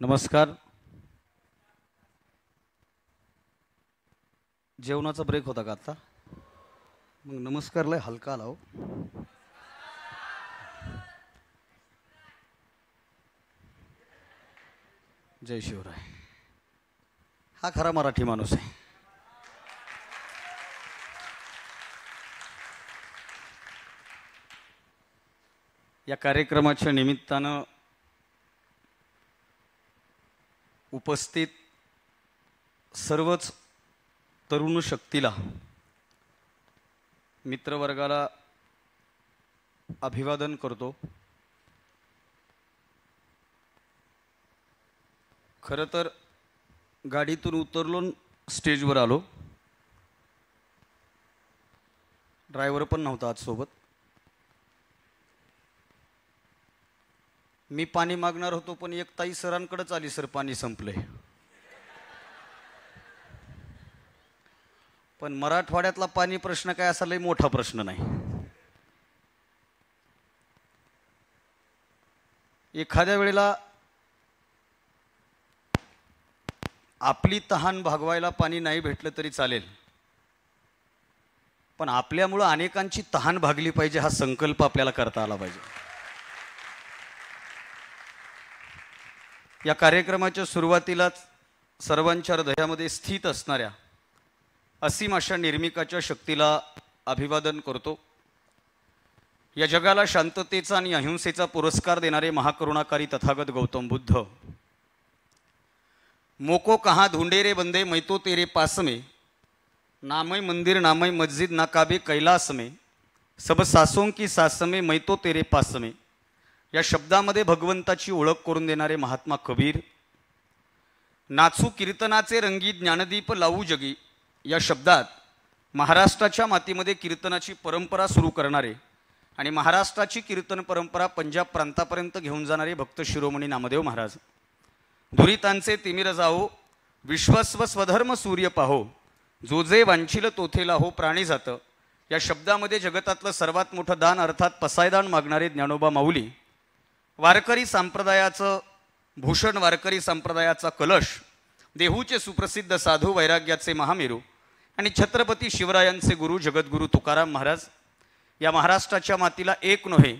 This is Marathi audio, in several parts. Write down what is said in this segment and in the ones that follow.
नमस्कार. जेवणाचा ब्रेक होता का आता? मग नमस्कार लय हलका आला हो. जय शिवराय. हा खरा मराठी माणूस आहे. या कार्यक्रमाच्या निमित्तानं उपस्थित सर्वच तरुण शक्तीला, मित्रवर्गाला अभिवादन करतो. खरं तर गाडीतून उतरलो, स्टेजवर आलो. ड्रायव्हर पण नव्हता आज सोबत. मी पाणी मागणार होतो, पण एक ताई सरांकडेच आली, सर पाणी संपले. पण मराठवाड्यातला पाणी प्रश्न काय असा लय मोठा प्रश्न नाही. एखाद्या वेळेला आपली तहान भागवायला पाणी नाही भेटलं तरी चालेल, पण आपल्यामुळं अनेकांची तहान भागली पाहिजे हा संकल्प आपल्याला करता आला पाहिजे. या कार्यक्रमाच्या सुरुवातीलाच सर्वांच्या हृदयामध्ये स्थित असणाऱ्या असीम अशा निर्मिकाच्या शक्तीला अभिवादन करतो. या जगाला शांततेचा आणि अहिंसेचा पुरस्कार देणारे महाकरुणाकारी तथागत गौतम बुद्ध. मोको कहाँ ढूंढे रे बंदे मैं तो तेरे पास में, नामय मंदिर नामय मस्जिद ना काबे कैलास में, सब सासों की सास में मैं तो तेरे पास में. या शब्दामध्ये भगवंताची ओळख करून देणारे महात्मा कबीर. नाचू कीर्तनाचे रंगी ज्ञानदीप लावू जगी या शब्दात महाराष्ट्राच्या मातीमध्ये कीर्तनाची परंपरा सुरू करणारे आणि महाराष्ट्राची कीर्तन परंपरा पंजाब प्रांतापर्यंत घेऊन जाणारे भक्त शिरोमणी नामदेव महाराज. दुरितांचे तिमिर जाओ, विश्वस्व स्वधर्म सूर्य पाहो, जो जे वांछिल तोथेला हो प्राणी जात. या शब्दामध्ये जगतातलं सर्वात मोठं दान अर्थात पसायदान मागणारे ज्ञानोबा माऊली. वारकरी संप्रदायाचं भूषण, वारकरी संप्रदायाचा कलश, देहूचे सुप्रसिद्ध साधू, वैराग्याचे महामेरू आणि छत्रपती शिवरायांचे गुरु जगद्गुरु तुकाराम महाराज. या महाराष्ट्राच्या मातीला एक नव्हे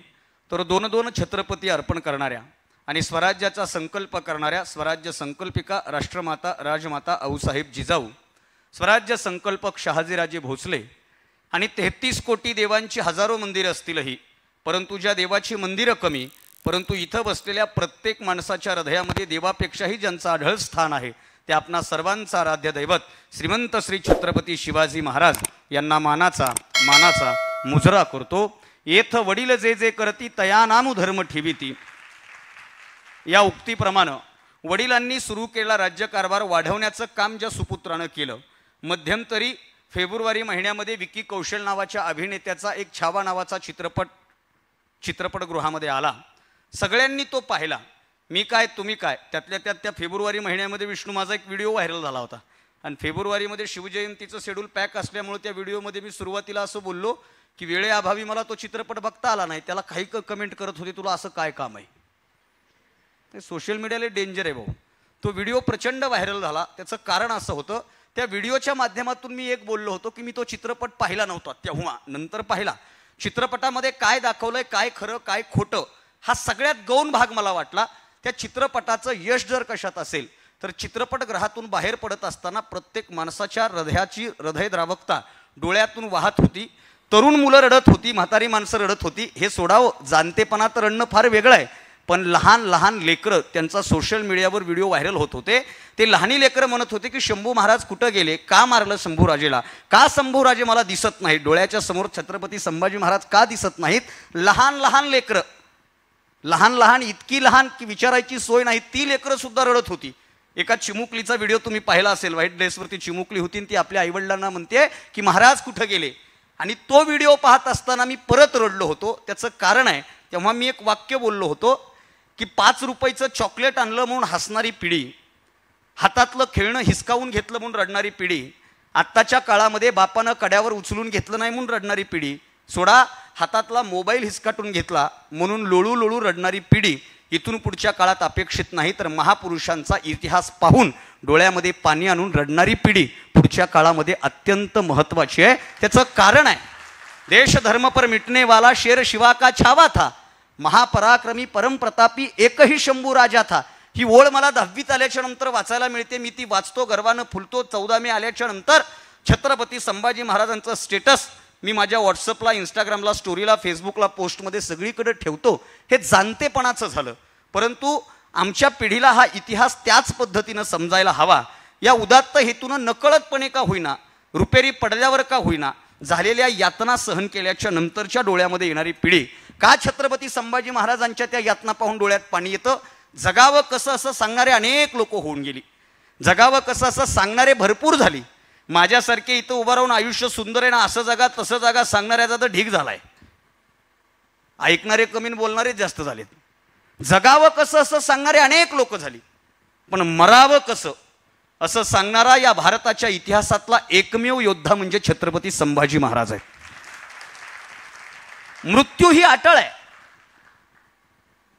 तर दोन दोन छत्रपती अर्पण करणाऱ्या आणि स्वराज्याचा संकल्प करणाऱ्या स्वराज्य संकल्पिका राष्ट्रमाता राजमाता आऊसाहेब जिजाऊ, स्वराज्य संकल्पक शहाजीराजे भोसले आणि 33 कोटी देवांची हजारो मंदिरं असतीलही, परंतु ज्या देवाची मंदिरं कमी, परंतु इथं बसलेल्या प्रत्येक माणसाच्या हृदयामध्ये देवापेक्षाही ज्यांचं आढळ स्थान आहे ते आपणा सर्वांचं आराध्य दैवत श्रीमंत श्री छत्रपती शिवाजी महाराज यांना मानाचा मुजरा करतो. येथ वडील जे जे करती तया नामू धर्म ठेविती. या उक्तीप्रमाणे वडिलांनी सुरू केलेला राज्यकारभार वाढवण्याचं काम ज्या सुपुत्रानं केलं, मध्यंतरी फेब्रुवारी महिन्यामध्ये विकी कौशल नावाच्या अभिनेत्याचा एक छावा नावाचा चित्रपटगृहामध्ये आला. सगळ्यांनी तो पाहिला. मी काय तुम्ही काय, त्यातल्या त्यात त्या फेब्रुवारी महिन्यामध्ये विष्णू माझा एक व्हिडिओ व्हायरल झाला होता आणि फेब्रुवारीमध्ये शिवजयंतीचं शेड्यूल पॅक असल्यामुळे त्या व्हिडिओमध्ये मी सुरुवातीला असं बोललो की वेळेअभावी मला तो चित्रपट बघता आला नाही. त्याला काही कमेंट करत होते, तुला असं काय काम आहे. सोशल मीडियाला डेंजर आहे भाऊ. तो व्हिडिओ प्रचंड व्हायरल झाला. त्याचं कारण असं होतं, त्या व्हिडिओच्या माध्यमातून मी एक बोललो होतो की मी तो चित्रपट पाहिला नव्हता तेव्हा, नंतर पाहिला. चित्रपटामध्ये काय दाखवलंय, काय खरं काय खोटं, हा सगळ्यात गौण भाग मला वाटला. त्या चित्रपटाचं यश जर कशात असेल तर चित्रपटगृहातून बाहेर पडत असताना प्रत्येक माणसाच्या हृदयद्रावकता डोळ्यातून वाहत होती. तरुण मुलं रडत होती, म्हातारी माणसं रडत होती. हे सोडावं, जाणतेपणात रडणं फार वेगळं आहे, पण लहान लहान लेकरं, त्यांचा सोशल मीडियावर व्हिडिओ व्हायरल होत होते. ते लहानी लेकरं म्हणत होते की शंभू महाराज कुठं गेले, का मारलं शंभूराजेला, का शंभूराजे मला दिसत नाहीत, डोळ्याच्या समोर छत्रपती संभाजी महाराज का दिसत नाहीत. लहान लहान लेकरं, लहान इतकी लहान की विचारायची सोय नाही, ती लेकरं सुद्धा रडत होती. एका चिमुकलीचा व्हिडिओ तुम्ही पाहिला असेल, व्हाईट ड्रेसवरती चिमुकली होती, ती आपल्या आईवडिलांना म्हणते की महाराज कुठं गेले. आणि तो व्हिडिओ पाहत असताना मी परत रडलो होतो. त्याचं कारण आहे, तेव्हा मी एक वाक्य बोललो होतो की 5 रुपयाचं चॉकलेट आणलं म्हणून हसणारी पिढी, हातातलं खेळणं हिसकावून घेतलं म्हणून रडणारी पिढी, आत्ताच्या काळामध्ये बापानं कड्यावर उचलून घेतलं नाही म्हणून रडणारी पिढी, सोडा हातातला मोबाईल हिसकाटून घेतला म्हणून लोळू लोळू रडणारी पिढी, इथून पुढच्या काळात अपेक्षित नाही, तर महापुरुषांचा इतिहास पाहून डोळ्यामध्ये पाणी आणून रडणारी पिढी पुढच्या काळामध्ये अत्यंत महत्त्वाची आहे. त्याचं कारण आहे, देश धर्म पर मिटने वाला शेर शिवा का छावा था, महापराक्रमी परमप्रतापी एकही शंभू राजा था. ही ओळ मला 10वीत आल्याच्या नंतर वाचायला मिळते. मी ती वाचतो, गर्वानं फुलतो. 14 मे आल्याच्या नंतर छत्रपती संभाजी महाराजांचं स्टेटस मी माझ्या व्हॉट्सअपला, इंस्टाग्रामला, स्टोरीला, फेसबुकला, पोस्टमध्ये सगळीकडे ठेवतो. हे जाणतेपणाचं झालं. परंतु आमच्या पिढीला हा इतिहास त्याच पद्धतीनं समजायला हवा. या उदात्त हेतूनं नकळतपणे का होईना, रुपेरी पडल्यावर का होईना, झालेल्या यातना सहन केल्याच्या नंतरच्या डोळ्यामध्ये येणारी पिढी का छत्रपती संभाजी महाराजांच्या त्या यातना पाहून डोळ्यात पाणी येतं. जगावं कसं असं सांगणारे अनेक लोक होऊन गेली. जगावं कसं असं सांगणारे भरपूर झाली. माझ्यासारखे इथं उभं राहून आयुष्य सुंदर आहे ना, असं जगा तसं जगा सांगणाऱ्याचा तर ढीग झालाय. ऐकणारे कमी, बोलणारे जास्त झालेत. जगावं कसं असं सांगणारे अनेक लोक झाली, पण मरावं कसं असं सांगणारा या भारताच्या इतिहासातला एकमेव योद्धा म्हणजे छत्रपती संभाजी महाराज आहे. मृत्यू ही अटळ आहे.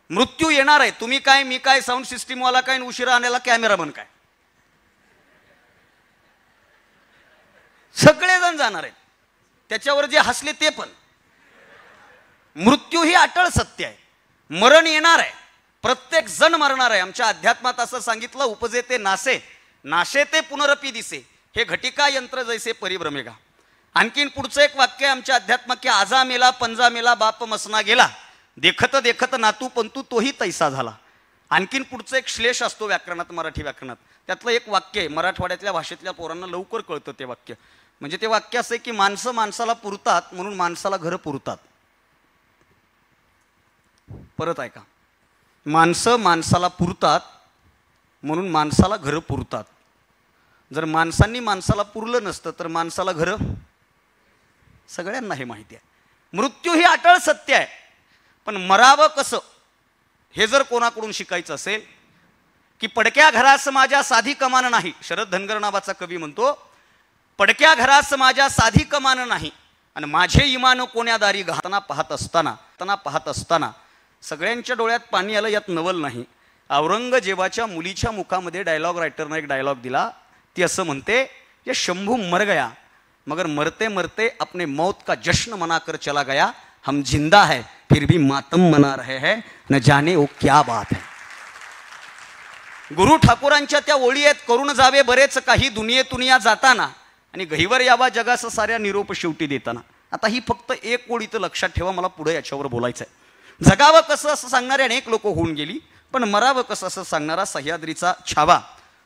मृत्यू येणार आहे. तुम्ही काय, मी काय, साऊंड सिस्टीमवाला काय, उशिरा आणायला कॅमेरामन काय, सगळेजण जाणार आहेत. त्याच्यावर जे हसले ते पण. मृत्यू ही अटळ सत्य आहे. मरण येणार आहे. प्रत्येक जण मरणार आहे. आमच्या अध्यात्मात असं सांगितलं, उपजे ते नासे, नाशे ते पुनरपी दिसे, हे घटिका यंत्र जैसे परिभ्रमेगा. आणखीन पुढचं एक वाक्य आहे आमच्या अध्यात्मात की आजा मेला पंजा मेला बाप मसना गेला, देखत देखत नातू पंतू तोही तैसा झाला. आणखीन पुढचं एक श्लेष असतो व्याकरणात, मराठी व्याकरणात. त्यातलं एक वाक्य आहे, मराठवाड्यातल्या भाषेतल्या पोरांना लवकर कळतं ते वाक्य. म्हणजे ते वाक्य असं आहे की माणसं माणसाला पुरतात म्हणून माणसाला घरं पुरतात. परत ऐका, माणसं माणसाला पुरतात म्हणून माणसाला घरं पुरतात. जर माणसांनी माणसाला पुरलं नसतं तर माणसाला घरं, सगळ्यांना हे माहिती आहे. मृत्यू ही अटळ सत्य आहे, पण मरावं कसं हे जर कोणाकडून शिकायचं असेल की पडक्या घरास माझ्या साधी कमान नाही, शरद धनगर नावाचा कवी म्हणतो, पडक्या घरास माझ्या साधी कमान नाही आणि माझे इमान कोण्या दारी घातना पाहत असताना सगळ्यांच्या डोळ्यात पाणी आलं. यात नवल नाही. औरंगजेबाच्या मुलीच्या मुखामध्ये डायलॉग रायटरनं एक डायलॉग दिला. ती असं म्हणते, ये शंभू मर गया मगर मरते मरते अपने मौत का जश्न मनाकर चला गया, हम जिंदा है फिर भी मातम मना रहे हैं, न जाने वो क्या बात है. गुरु ठाकूरांच्या त्या ओळी आहेत, करून जावे बरेच काही दुनियेतून या जाताना आणि गहिवर यावा जगास साऱ्या निरोप शेवटी देताना. आता ही फक्त एक ओळ इथं लक्षात ठेवा, मला पुढे याच्यावर बोलायचं आहे. जगावं कसं असं सांगणारे अनेक लोक होऊन गेली, पण मरावं कसं असं सांगणारा सह्याद्रीचा छावा,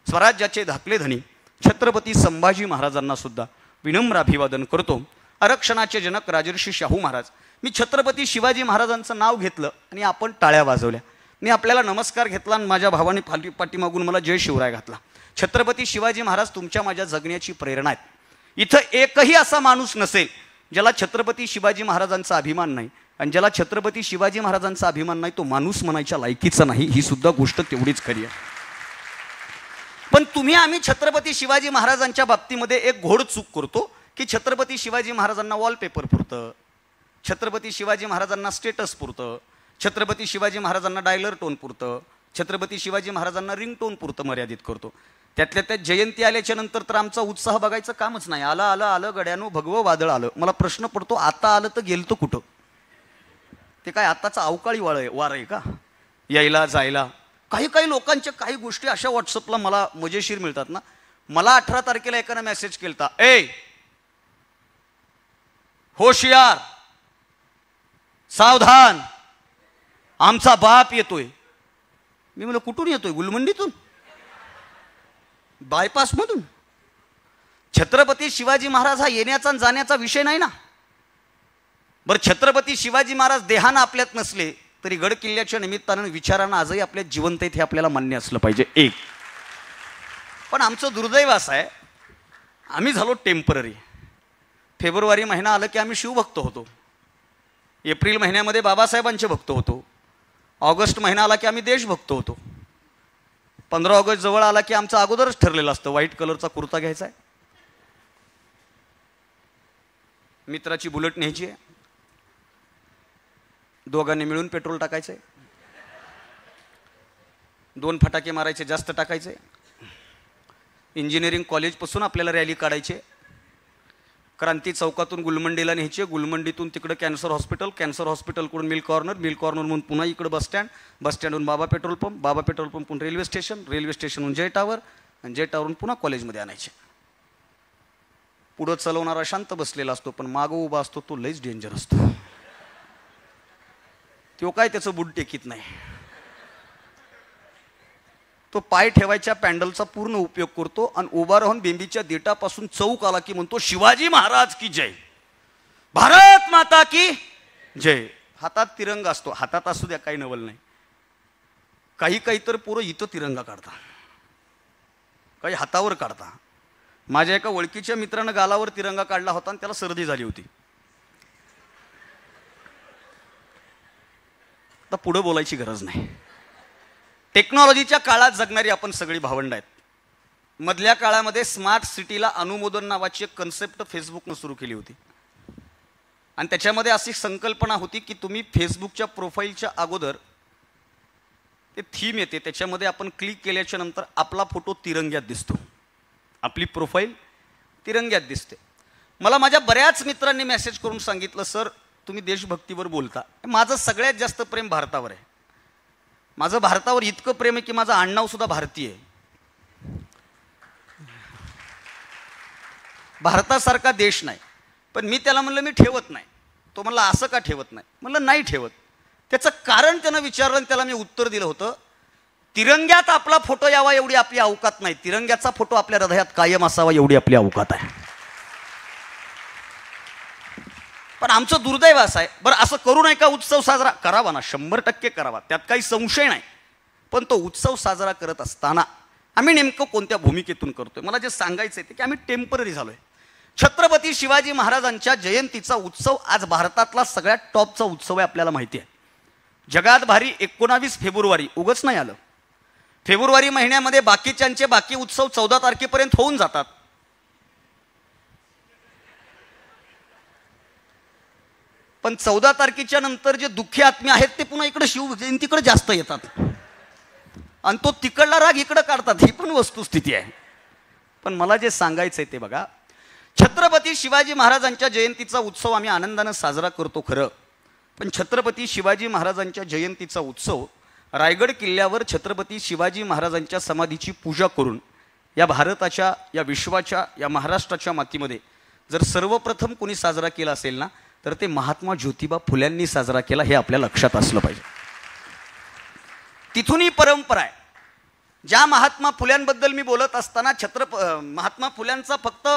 स्वराज्याचे धाकले धनी छत्रपती संभाजी महाराजांना सुद्धा विनम्र अभिवादन करतो. आरक्षणाचे जनक राजर्षी शाहू महाराज. मी छत्रपती शिवाजी महाराजांचं नाव घेतलं आणि आपण टाळ्या वाजवल्या. मी आपल्याला नमस्कार घेतला आणि माझ्या भावाने पाठीमागून मला जय शिवराय घातला. छत्रपती शिवाजी महाराज तुमच्या माझ्या जगण्याची प्रेरणा आहेत. इथं एकही असा माणूस नसेल ज्याला छत्रपती शिवाजी महाराजांचा अभिमान नाही, आणि ज्याला छत्रपती शिवाजी महाराजांचा अभिमान नाही तो माणूस म्हणायच्या लायकीचा नाही. ही सुद्धा गोष्ट तेवढीच खरी आहे. पण तुम्ही आम्ही छत्रपती शिवाजी महाराजांच्या बाबतीमध्ये एक घोड चूक करतो की छत्रपती शिवाजी महाराजांना वॉलपेपर पुरतं, छत्रपती शिवाजी महाराजांना स्टेटस पुरतं, छत्रपती शिवाजी महाराजांना डायलर टोन पुरतं, छत्रपती शिवाजी महाराजांना रिंग टोन पुरतं मर्यादित करतो. त्यातल्या त्यात जयंती आल्याच्या नंतर तर आमचा उत्साह बघायचं कामच नाही. आलं आलं आलं गड्यानो भगवं वादळ आलं. मला प्रश्न पडतो, आता आलं तर गेलं तर कुठं? ते काय आताचा अवकाळी वार आहे का यायला जायला? काही काही लोकांच्या काही गोष्टी अशा व्हॉट्सअपला मला मजेशीर मिळतात ना. मला 18 तारखेला एकानं मेसेज केलता, ए होशियार सावधान आमचा बाप येतोय. मी म्हणलं कुठून येतोय? गुलमंडीतून, बायपास मधून. छत्रपती शिवाजी महाराज हा येण्याचा जाण्याचा विषय नाही ना. बरं, छत्रपती शिवाजी महाराज देहानं आपल्यात नसले तरी गड किल्ल्याच्या निमित्तानं विचारानं आजही आपल्यात जिवंत आहेत हे आपल्याला मान्य असलं पाहिजे. एक पण आमचं दुर्दैव असं आहे, आम्ही झालो टेम्पररी. फेब्रुवारी महिना आलं की आम्ही शिवभक्त होतो, एप्रिल महिन्यामध्ये बाबासाहेबांचे भक्त होतो, ऑगस्ट महिना आला की आम्ही देशभक्त होतो, 15 ऑगस्ट जवळ आला की आमचं अगोदरच ठरलेलं असतं व्हाईट कलरचा कुर्ता घ्यायचा आहे, मित्राची बुलेट न्यायची आहे, दोघांनी मिळून पेट्रोल टाकायचंय, 2 फटाके मारायचे, जास्त टाकायचे. इंजिनिअरिंग कॉलेजपासून आपल्याला रॅली काढायचे. क्रांती चौकातून गुलमंडीला न्यायचे, गुलमंडीतून तिकडं कॅन्सर हॉस्पिटल, कॅन्सर हॉस्पिटलकडून मिल कॉर्नरमधून पुन्हा इकडं बस स्टँडहून बाबा पेट्रोल पंपहून रेल्वे स्टेशनहून जे टावर आणि जे टावरून पुन्हा कॉलेजमध्ये आणायचे. पुढं चालवणारा शांत बसलेला असतो, पण मागं उभा असतो तो लईच डेंजर असतो. तो काय त्याचं बुट टेकीत नाही. तो पाय ठेवायच्या पॅन्डलचा पूर्ण उपयोग करतो आणि उभा राहून बेंबीच्या देटापासून चौक आला की म्हणतो शिवाजी महाराज की जय, भारत माता की जय. हातात तिरंगा असतो, हातात असू द्या काही नवल नाही. काही तर पोरं इथं तिरंगा काढता, काही हातावर काढता. माझ्या एका ओळखीच्या मित्रानं गालावर तिरंगा काढला होता आणि त्याला सर्दी झाली होती. आता पुढं बोलायची गरज नाही. टेक्नॉलॉजीच्या काळात जगणारी आपण सगळी भावंड आहेत. मधल्या काळामध्ये स्मार्ट सिटीला अनुमोदन नावाची एक कन्सेप्ट फेसबुकनं सुरू केली होती आणि त्याच्यामध्ये अशी संकल्पना होती की तुम्ही फेसबुकच्या प्रोफाईलच्या अगोदर ते थीम येते, त्याच्यामध्ये आपण क्लिक केल्याच्या नंतर आपला फोटो तिरंग्यात दिसतो, आपली प्रोफाईल तिरंग्यात दिसते. मला माझ्या बऱ्याच मित्रांनी मेसेज करून सांगितलं, सर तुम्ही देशभक्तीवर बोलता, माझं सगळ्यात जास्त प्रेम भारतावर आहे. माझं भारतावर इतकं प्रेम आहे की माझं आडनाव सुद्धा भारतीय आहे. भारतासारखा देश नाही. पण मी त्याला म्हणलं मी ठेवत नाही. तो म्हणला असं का ठेवत नाही? म्हणलं नाही ठेवत. त्याचं कारण त्यानं विचारलं आणि त्याला मी उत्तर दिलं होतं, तिरंग्यात आपला फोटो यावा एवढी आपली अवकात नाही, तिरंग्याचा फोटो आपल्या हृदयात कायम असावा एवढी आपली अवकात आहे. पण आमचं दुर्दैव असं आहे, बरं असं करू नये का उत्सव साजरा करावा ना, 100% करावा, त्यात काही संशय नाही. पण तो उत्सव साजरा करत असताना आम्ही नेमकं कोणत्या भूमिकेतून करतोय? मला जे सांगायचं आहे ते की आम्ही टेम्पररी झालोय. छत्रपती शिवाजी महाराजांच्या जयंतीचा उत्सव आज भारतातला सगळ्यात टॉपचा उत्सव आहे, आपल्याला माहिती आहे. जगात भारी 19 फेब्रुवारी उगच नाही आलं. फेब्रुवारी महिन्यामध्ये बाकीच्यांचे बाकी उत्सव 14 तारखेपर्यंत होऊन जातात. पण 14 तारखेच्या नंतर जे दुःखी आत्मे आहेत ते पुन्हा इकडे शिवजयंतीकडे जास्त येतात आणि तो तिकडला राग इकडे काढतात. ही पण वस्तुस्थिती आहे. पण मला जे सांगायचं आहे ते बघा, छत्रपती शिवाजी महाराजांच्या जयंतीचा उत्सव आम्ही आनंदानं साजरा करतो खरं, पण छत्रपती शिवाजी महाराजांच्या जयंतीचा उत्सव रायगड किल्ल्यावर छत्रपती शिवाजी महाराजांच्या समाधीची पूजा करून या भारताच्या, या विश्वाच्या, या महाराष्ट्राच्या मातीमध्ये जर सर्वप्रथम कोणी साजरा केला असेल ना तर ते महात्मा ज्योतिबा फुल्यांनी साजरा केला, हे आपल्या लक्षात असलं पाहिजे. तिथून ही परंपरा आहे. ज्या महात्मा फुल्यांबद्दल मी बोलत असताना महात्मा फुल्यांचा फक्त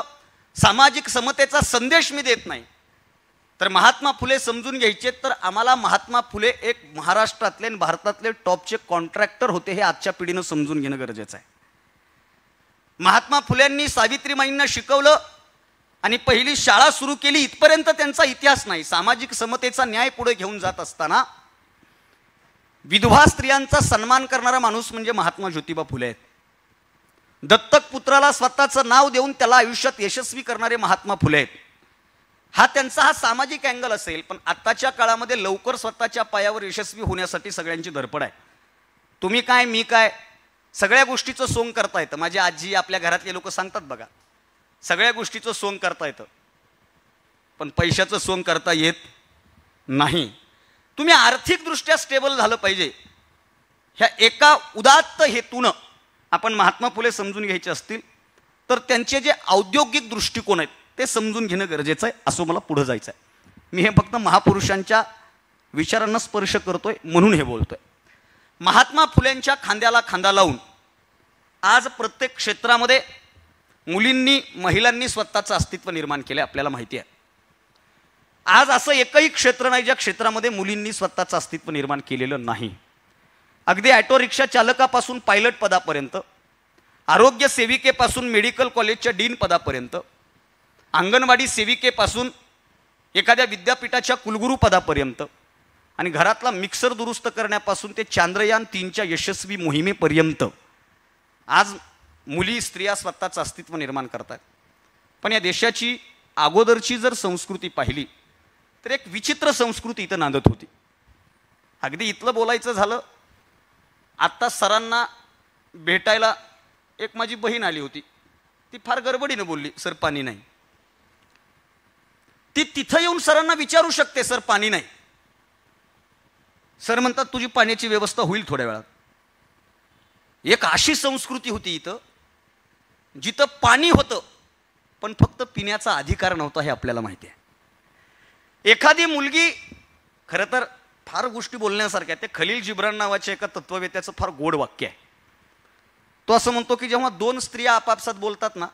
सामाजिक समतेचा संदेश मी देत नाही, तर महात्मा फुले समजून घ्यायचे तर आम्हाला महात्मा फुले एक महाराष्ट्रातले आणि भारतातले टॉपचे कॉन्ट्रॅक्टर होते, हे आजच्या पिढीनं समजून घेणं गरजेचं आहे. महात्मा फुल्यांनी सावित्रीमाईंना शिकवलं आणि पहिली शाळा सुरू केली, इथपर्यंत त्यांचा इतिहास नाही. सामाजिक समतेचा न्याय पुढे घेऊन जात असताना विधवा स्त्रियांचा सन्मान करणारा माणूस म्हणजे महात्मा ज्योतिबा फुले आहेत. दत्तक पुत्राला स्वतःचं नाव देऊन त्याला आयुष्यात यशस्वी करणारे महात्मा फुले आहेत. हा त्यांचा सामाजिक अँगल असेल, पण आत्ताच्या काळामध्ये लवकर स्वतःच्या पायावर यशस्वी होण्यासाठी सगळ्यांची धडपड आहे. तुम्ही काय मी काय सगळ्या गोष्टीचं सोंग करता येतं. माझी आजी, आपल्या घरातले लोक सांगतात बघा, सगळ्या गोष्टीचं सोंग करता येतं पण पैशाचं सोंग करता येत नाही. तुम्ही आर्थिकदृष्ट्या स्टेबल झालं पाहिजे, ह्या एका उदात्त हेतूनं आपण महात्मा फुले समजून घ्यायचे असतील तर त्यांचे जे औद्योगिक दृष्टिकोन आहेत ते समजून घेणं गरजेचं आहे. असं मला पुढं जायचं आहे. मी हे फक्त महापुरुषांच्या विचारांना स्पर्श करतोय म्हणून हे बोलतोय. महात्मा फुलेंच्या खांद्याला खांदा लावून आज प्रत्येक क्षेत्रामध्ये मुलींनी, महिलांनी स्वतःचं अस्तित्व निर्माण केलं, आपल्याला माहिती आहे. आज असं एकही क्षेत्र नाही ज्या क्षेत्रामध्ये मुलींनी स्वतःचं अस्तित्व निर्माण केलेलं नाही. अगदी ऑटो रिक्षा चालकापासून पायलट पदापर्यंत, आरोग्य सेविकेपासून मेडिकल कॉलेजच्या डीन पदापर्यंत, अंगणवाडी सेविकेपासून एखाद्या विद्यापीठाच्या कुलगुरू पदापर्यंत आणि घरातला मिक्सर दुरुस्त करण्यापासून ते चांद्रयान 3च्या यशस्वी मोहिमेपर्यंत आज मुली, स्त्रिया स्वतःचं अस्तित्व निर्माण करतात. पण या देशाची अगोदरची जर संस्कृती पाहिली तर एक विचित्र संस्कृती इथं नांदत होती. अगदी इथलं बोलायचं झालं आत्ता सरांना भेटायला एक माझी बहीण आली होती, ती फार गडबडीनं बोलली, सर पाणी नाही. ती तिथं येऊन सरांना विचारू शकते, सर पाणी नाही. सर म्हणतात तुझी पाण्याची व्यवस्था होईल थोड्या वेळात. एक अशी संस्कृती होती इथं जिथं पाणी होतं पण फक्त पिण्याचा अधिकार नव्हता, हे आपल्याला माहिती आहे. एखादी मुलगी, खरं तर फार गोष्टी बोलण्यासारख्या, ते खलील जिब्रान नावाच्या एका तत्ववेत्याचं फार गोड वाक्य आहे. तो असं म्हणतो की जेव्हा दोन स्त्रिया आपापसात बोलतात ना,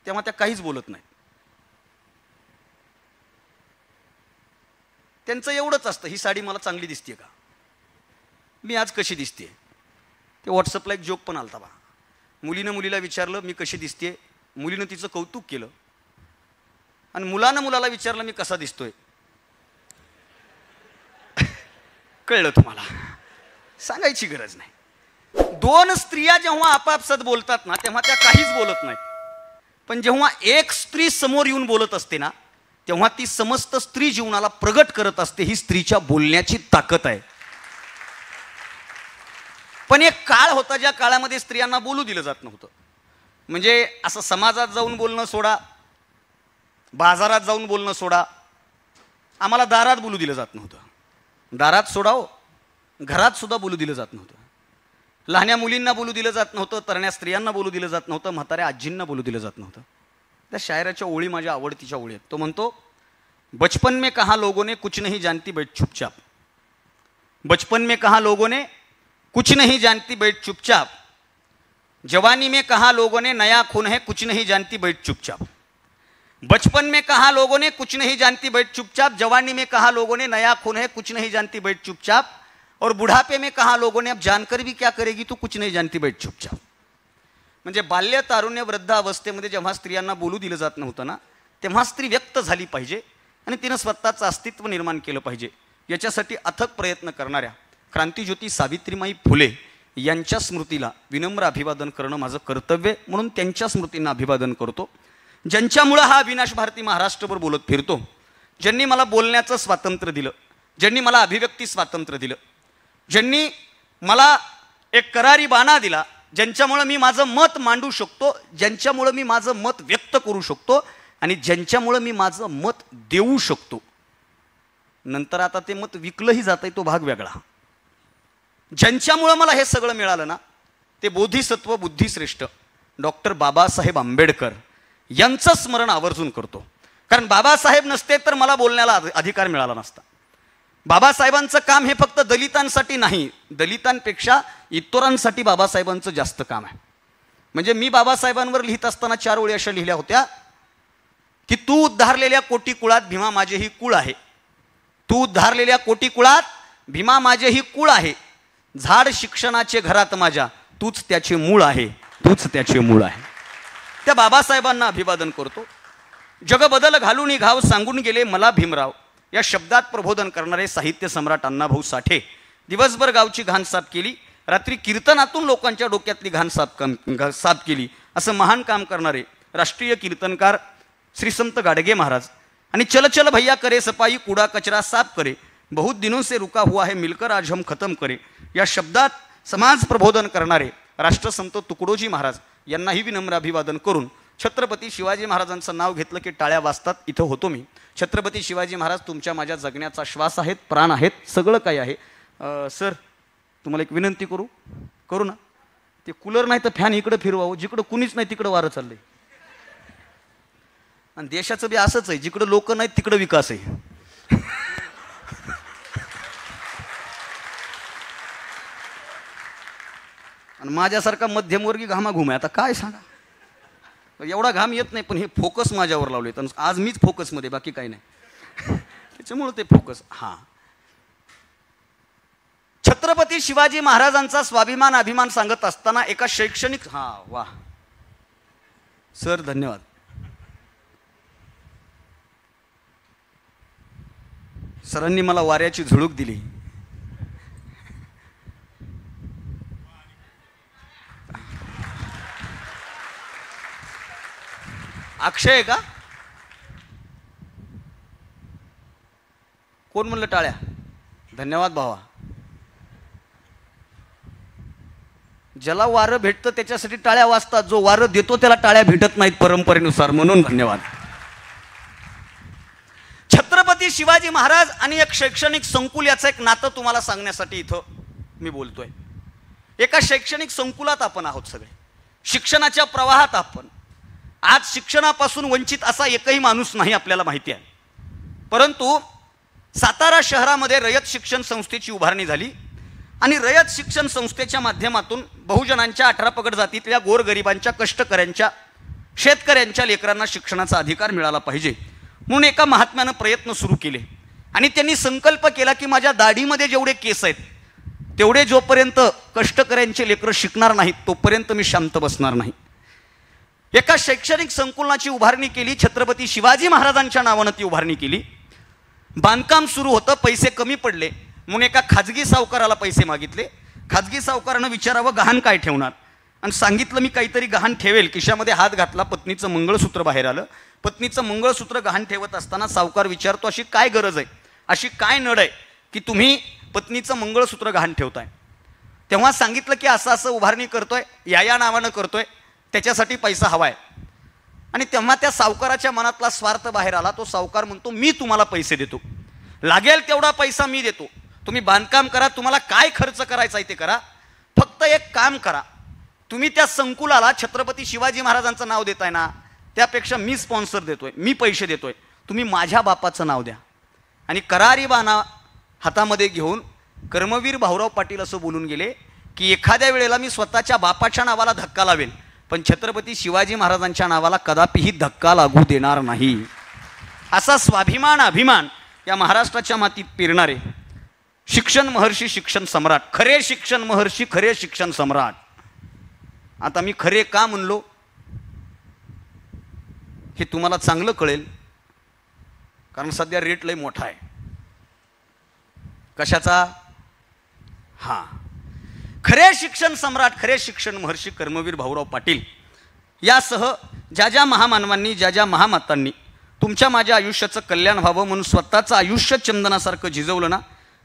तेव्हा त्या काहीच बोलत नाहीत. त्यांचं एवढंच असतं, ही साडी मला चांगली दिसते का, मी आज कशी दिसते. ते व्हॉट्सअपला एक जोक पण आलता बा. मुलीनं मुलीला विचारलं मी कशी दिसते, मुलीनं तिचं कौतुक केलं, आणि मुलानं मुलाला विचारलं मी कसा दिसतोय. कळलं तुम्हाला, सांगायची गरज नाही. दोन स्त्रिया जेव्हा आपापसात बोलतात ना, तेव्हा त्या काहीच बोलत नाहीत. पण जेव्हा एक स्त्री समोर येऊन बोलत असते ना, तेव्हा ती समस्त स्त्री जीवनाला प्रगट करत असते. ही स्त्रीच्या बोलण्याची ताकद आहे. पण एक काळ होता ज्या काळामध्ये स्त्रियांना बोलू दिलं जात नव्हतं. म्हणजे असं समाजात जाऊन बोलणं सोडा, बाजारात जाऊन बोलणं सोडा, आम्हाला दारात बोलू दिलं जात नव्हतं. दारात सोडाव, घरात सुद्धा बोलू दिलं जात नव्हतं. लहान्या मुलींना बोलू दिलं जात नव्हतं, तरण्या स्त्रियांना बोलू दिलं जात नव्हतं, म्हाताऱ्या आजींना बोलू दिलं जात नव्हतं. त्या शायराच्या ओळी माझ्या आवडतीच्या ओळी आहेत. तो म्हणतो, बचपन में कहा लोगों ने कुछ नहीं जानती बैठ चुपचाप, बचपन में कहा लोगों ने कुछ नहीं जानती बैठ चुपचाप, जवानी में कहा लोगों ने नया खून है कुछ नहीं जानती बैठ चुपचाप. बचपन में कहा लोगों ने कुछ नहीं जानती बैठ चुपचाप, जवानी में कहा लोगों ने नया खून है कुछ नहीं जानती बैठ चुपचाप, और बुढ़ापे में कहा लोगों ने अब जानकर भी क्या करेगी तू कुछ नहीं जानती बैठ चुपचाप. म्हणजे बाल्य, तारुण्य, वृद्ध अवस्थेमध्ये जेव्हा स्त्रियांना बोलू दिलं जात नव्हतं ना, तेव्हा स्त्री व्यक्त झाली पाहिजे आणि तिनं स्वतःचं अस्तित्व निर्माण केलं पाहिजे. याच्यासाठी अथक प्रयत्न करणाऱ्या क्रांतिज्योती सावित्रीमाई फुले यांच्या स्मृतीला विनम्र अभिवादन करणं माझं कर्तव्य, म्हणून त्यांच्या स्मृतींना अभिवादन करतो. ज्यांच्यामुळं हा अविनाश भारती महाराष्ट्रभर बोलत फिरतो, ज्यांनी मला बोलण्याचं स्वातंत्र्य दिलं, ज्यांनी मला अभिव्यक्ती स्वातंत्र्य दिलं, ज्यांनी मला एक करारी बाणा दिला, ज्यांच्यामुळं मी माझं मत मांडू शकतो, ज्यांच्यामुळं मी माझं मत व्यक्त करू शकतो, आणि ज्यांच्यामुळं मी माझं मत देऊ शकतो. नंतर आता ते मत विकलंही जातंय, तो भाग वेगळा. ज्यांच्यामुळं मला हे सगळं मिळालं ना, ते बोधिसत्व बुद्धिश्रेष्ठ डॉक्टर बाबासाहेब आंबेडकर यांचं स्मरण आवर्जून करतो. कारण बाबासाहेब नसते तर मला बोलण्याला अधिकार मिळाला नसता. बाबासाहेबांचं काम हे फक्त दलितांसाठी नाही, दलितांपेक्षा इतरांसाठी बाबासाहेबांचं जास्त काम आहे. म्हणजे मी बाबासाहेबांवर लिहित असताना 4 ओळी अशा लिहिल्या होत्या की तू उद्धारलेल्या कोटी कुळात भीमा माझेही कुळ आहे, तू उद्धारलेल्या कोटी कुळात भीमा माझेही कुळ आहे, झाड शिक्षणाचे घरात माझ्या तूच त्याचे मूळ आहे, तूच त्याचे मूळ आहे. त्या बाबासाहेबांना अभिवादन करतो. जग बदल घालून घाव सांगून गेले मला भीमराव या शब्दात प्रबोधन करणारे साहित्य सम्राट अण्णाभाऊ साठे दिवसभर गावची घाण साफ केली, रात्री कीर्तनातून लोकांच्या डोक्यातली घाण साफ केली, असं महान काम करणारे राष्ट्रीय कीर्तनकार श्री संत गाडगे महाराज आणि चल चल भैया करे सफाई कूड़ा कचरा साफ करे, बहुत दिनों से रुका हुआ है मिलकर आज हम खत्म करे या शब्दात समाज प्रबोधन करणारे राष्ट्रसंत तुकडोजी महाराज यांनाही विनम्र अभिवादन करून छत्रपती शिवाजी महाराजांचं नाव घेतलं की टाळ्या वाजतात. इथं होतो मी. छत्रपती शिवाजी महाराज तुमच्या माझ्या जगण्याचा श्वास आहेत, प्राण आहेत, सगळं काही आहे. सर तुम्हाला एक विनंती करू ना, ते कूलर नाही तर फॅन इकडं फिरवावं, जिकडं कुणीच नाही तिकडं वारं चाललंय. आणि देशाचं बी असंच आहे, जिकडं लोक नाहीत तिकडं विकास आहे. आणि माझ्यासारखा मध्यमवर्गीय घामाघूम आहे. आता काय सांगा, एवढा घाम येत नाही, पण हे फोकस माझ्यावर लावले. तर आज मीच फोकसमध्ये, बाकी काही नाही. त्याच्यामुळं ते फोकस. हां, छत्रपती शिवाजी महाराजांचा स्वाभिमान अभिमान सांगत असताना एका शैक्षणिक, हां वा सर धन्यवाद. सरांनी मला वाऱ्याची झुळूक दिली. अक्षय आहे का? कोण म्हणलं टाळ्या? धन्यवाद भावा. ज्याला वारं भेटतं त्याच्यासाठी टाळ्या वाजतात, जो वारं देतो त्याला टाळ्या भेटत नाहीत परंपरेनुसार, म्हणून धन्यवाद. छत्रपती शिवाजी महाराज आणि एक शैक्षणिक संकुल याचं एक नातं तुम्हाला सांगण्यासाठी इथं मी बोलतोय. एका शैक्षणिक संकुलात आपण आहोत सगळे, शिक्षणाच्या प्रवाहात आपण. आज शिक्षणापासून वंचित असा एकही माणूस नाही आपल्याला माहिती आहे. परंतु सातारा शहरामध्ये रयत शिक्षण संस्थेची उभारणी झाली आणि रयत शिक्षण संस्थेच्या माध्यमातून बहुजनांच्या 18 पगड जातीतल्या गोरगरिबांच्या, कष्टकऱ्यांच्या, शेतकऱ्यांच्या लेकरांना शिक्षणाचा अधिकार मिळाला पाहिजे म्हणून एका महात्म्यानं प्रयत्न सुरू केले. आणि त्यांनी संकल्प केला की माझ्या दाढीमध्ये जेवढे केस आहेत तेवढे जोपर्यंत कष्टकऱ्यांचे लेकरं शिकणार नाहीत तोपर्यंत मी शांत बसणार नाही. एका शैक्षणिक संकुलाची उभारणी केली. छत्रपती शिवाजी महाराजांच्या नावानं ती उभारणी केली. बांधकाम सुरू होतं, पैसे कमी पडले म्हणून एका खाजगी सावकाराला पैसे मागितले. खाजगी सावकारानं विचारावं गहाण काय ठेवणार, आणि सांगितलं मी काहीतरी गहाण ठेवेल. खिशामध्ये हात घातला, पत्नीचं मंगळसूत्र बाहेर आलं. पत्नीचं मंगळसूत्र गहाण ठेवत असताना सावकार विचारतो, अशी काय गरज आहे, अशी काय नड आहे की तुम्ही पत्नीचं मंगळसूत्र गहाण ठेवताय. तेव्हा सांगितलं की असं असं उभारणी करतोय, या नावानं करतोय, त्याच्यासाठी पैसा हवाय. आणि तेव्हा त्या सावकाराच्या मनातला स्वार्थ बाहेर आला. तो सावकार म्हणतो, मी तुम्हाला पैसे देतो, लागेल तेवढा पैसा मी देतो, तुम्ही बांधकाम करा, तुम्हाला काय खर्च करायचा आहे ते करा, फक्त एक काम करा, तुम्ही त्या संकुलाला छत्रपती शिवाजी महाराजांचं नाव देताय ना, त्यापेक्षा मी स्पॉन्सर देतोय, मी पैसे देतोय, तुम्ही माझ्या बापाचं नाव द्या. आणि करारी बाणा हातामध्ये घेऊन कर्मवीर भाऊराव पाटील असं बोलून गेले की एखाद्या वेळेला मी स्वतःच्या बापाच्या नावाला धक्का लावेल पण छत्रपती शिवाजी महाराजांच्या नावाला कदापिही धक्का लागू देणार नाही. असा स्वाभिमान, अभिमान या महाराष्ट्राच्या मातीत पेरणारे शिक्षण महर्षी, शिक्षण सम्राट, खरे शिक्षण महर्षी, खरे शिक्षण सम्राट. आता मी खरे का म्हणलो हे तुम्हाला चांगलं कळेल, कारण सध्या रेट लय मोठा आहे. कशाचा? हां, खरे शिक्षण सम्राट, खरे शिक्षण महर्षी कर्मवीर भाऊराव पाटील यासह ज्या ज्या महामानवांनी, ज्या ज्या महामातांनी तुमच्या माझ्या आयुष्याचं कल्याण व्हावं म्हणून स्वतःचं आयुष्य चंदनासारखं झिजवलं ना,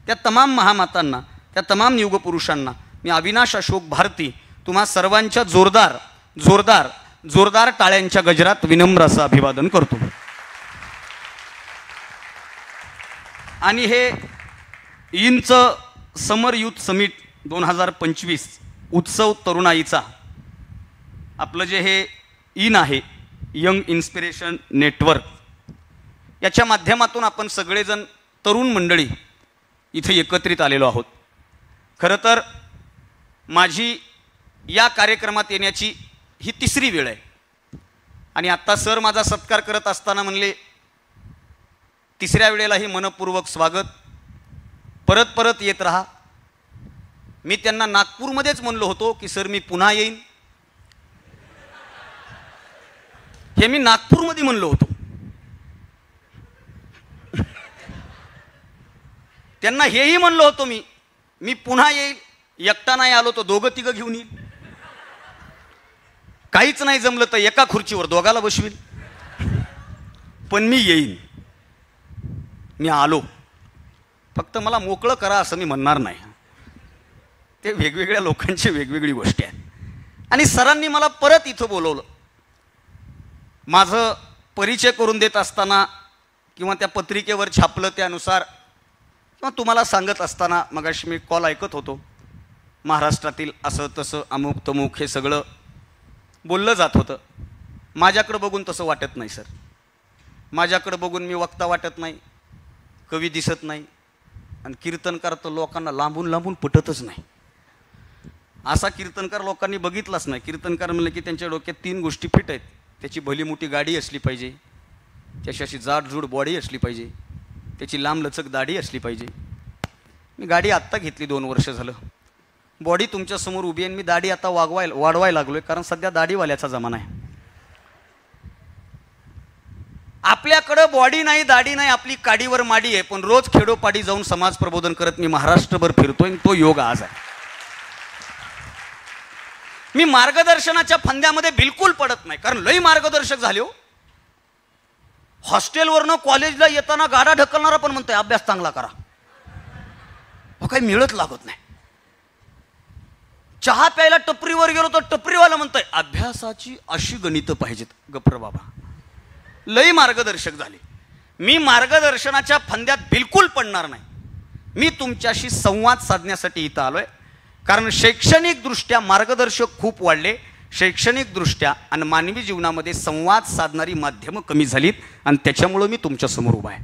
त्या तमाम महामातांना, त्या तमाम युगपुरुषांना मी अविनाश अशोक भारती तुम्हा सर्वांच्या जोरदार जोरदार जोरदार टाळ्यांच्या गजरात विनम्र असं अभिवादन करतो. आणि हे इंच समर युथ समिट 2025 उत्सव तरुणाईचा आपलं जे हे इन आहे, यंग इन्स्पिरेशन नेटवर्क, याच्या माध्यमातून आपण सगळेजण तरुण मंडळी इथे एकत्रित आलेलो आहोत. खरं तर माझी या कार्यक्रमात येण्याची ही 3री वेळ आहे. आणि आत्ता सर माझा सत्कार करत असताना म्हणले 3ऱ्या वेळेलाही मनपूर्वक स्वागत, परत परत येत राहा. मी त्यांना नागपूरमध्येच म्हणलो होतो की सर मी पुन्हा येईन, हे मी नागपूरमध्ये म्हणलो होतो. त्यांना हेही म्हणलो होतो मी पुन्हा येईल, एकटा नाही आलो तो 2-3 घेऊन येईल, काहीच नाही जमलं तर एका खुर्चीवर 2 बसवील, पण मी येईन, मी आलो, फक्त मला मोकळं करा असं मी म्हणणार नाही. ते वेगवेगळ्या लोकांची वेगवेगळी गोष्टी आहेत. आणि सरांनी मला परत इथं बोलवलं. माझं परिचय करून देत असताना किंवा त्या पत्रिकेवर छापलं त्यानुसार किंवा तुम्हाला सांगत असताना मगाशी मी कॉल ऐकत होतो, महाराष्ट्रातील असं तसं अमुक तमुक हे सगळं बोललं जात होतं. माझ्याकडं बघून तसं वाटत नाही सर. माझ्याकडं बघून मी वक्ता वाटत नाही, कवी दिसत नाही, आणि कीर्तनकार तर लोकांना लांबून लांबून पटतच नाही. असा कीर्तनकार लोकांनी बघितलाच नाही. कीर्तनकार म्हणलं की त्यांच्या डोक्यात 3 गोष्टी फिट आहेत. त्याची भली मोठी गाडी असली पाहिजे, त्याची अशी जाडजूड बॉडी असली पाहिजे, त्याची लांबलचक दाढी असली पाहिजे. मी गाडी आत्ता घेतली 2 वर्ष झालं, बॉडी तुमच्यासमोर उभी आहे, आणि मी दाढी आता वाढवायला लागलोय, कारण सध्या दाढीवाल्याचा जमाना आहे. आपल्याकडं बॉडी नाही, दाढी नाही, आपली काडीवर माडी आहे, पण रोज खेडोपाडी जाऊन समाज प्रबोधन करत मी महाराष्ट्रभर फिरतोय, आणि तो योग आज आहे. मी मार्गदर्शनाच्या फंद्यामध्ये बिलकुल पडत नाही, कारण लई मार्गदर्शक झाले हो. हॉस्टेलवरनं कॉलेजला येताना गाडा ढकलणारा पण म्हणतोय अभ्यास चांगला करा, काही मिळत लागत नाही. चहा प्यायला टपरीवर गेलो तर टपरीवाला म्हणतोय अभ्यासाची अशी गणितं पाहिजेत. गप्र बाबा, लई मार्गदर्शक झाले. मी मार्गदर्शनाच्या फंद्यात बिलकुल पडणार नाही. मी तुमच्याशी संवाद साधण्यासाठी इथं आलोय. कारण शैक्षणिकदृष्ट्या मार्गदर्शक खूप वाढले. शैक्षणिकदृष्ट्या आणि मानवी जीवनामध्ये संवाद साधणारी माध्यमं कमी झालीत आणि त्याच्यामुळं मी तुमच्यासमोर उभा आहे.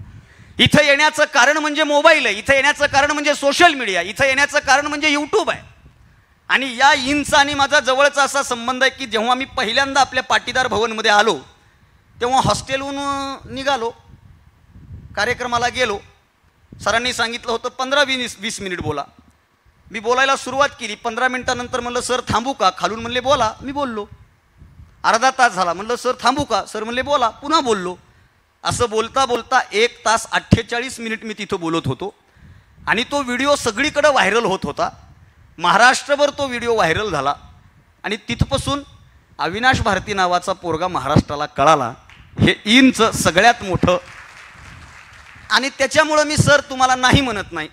इथं येण्याचं कारण म्हणजे मोबाईल आहे. इथं येण्याचं कारण म्हणजे सोशल मीडिया. इथं येण्याचं कारण म्हणजे यूट्यूब आहे. आणि या इंचा आणि माझा जवळचा असा संबंध आहे की जेव्हा मी पहिल्यांदा आपल्या पाटीदार भवनमध्ये आलो तेव्हा हॉस्टेलहून निघालो, कार्यक्रमाला गेलो. सरांनी सांगितलं होतं 15-20 मिनिट बोला. मी बोलायला सुरुवात केली. 15 मिनिटानंतर म्हणलं सर थांबू का? खालून म्हणले बोला. मी बोललो. अर्धा तास झाला. म्हणलं सर थांबू का? सर म्हणले बोला. पुन्हा बोललो. असं बोलता बोलता 1 तास 48 मिनिट मी तिथं बोलत होतो. आणि तो व्हिडिओ सगळीकडे व्हायरल होत होता. महाराष्ट्रभर तो व्हिडिओ व्हायरल झाला. आणि तिथपासून अविनाश भारती नावाचा पोरगा महाराष्ट्राला कळाला. हे इंचं सगळ्यात मोठं. आणि त्याच्यामुळं मी सर तुम्हाला नाही म्हणत नाही,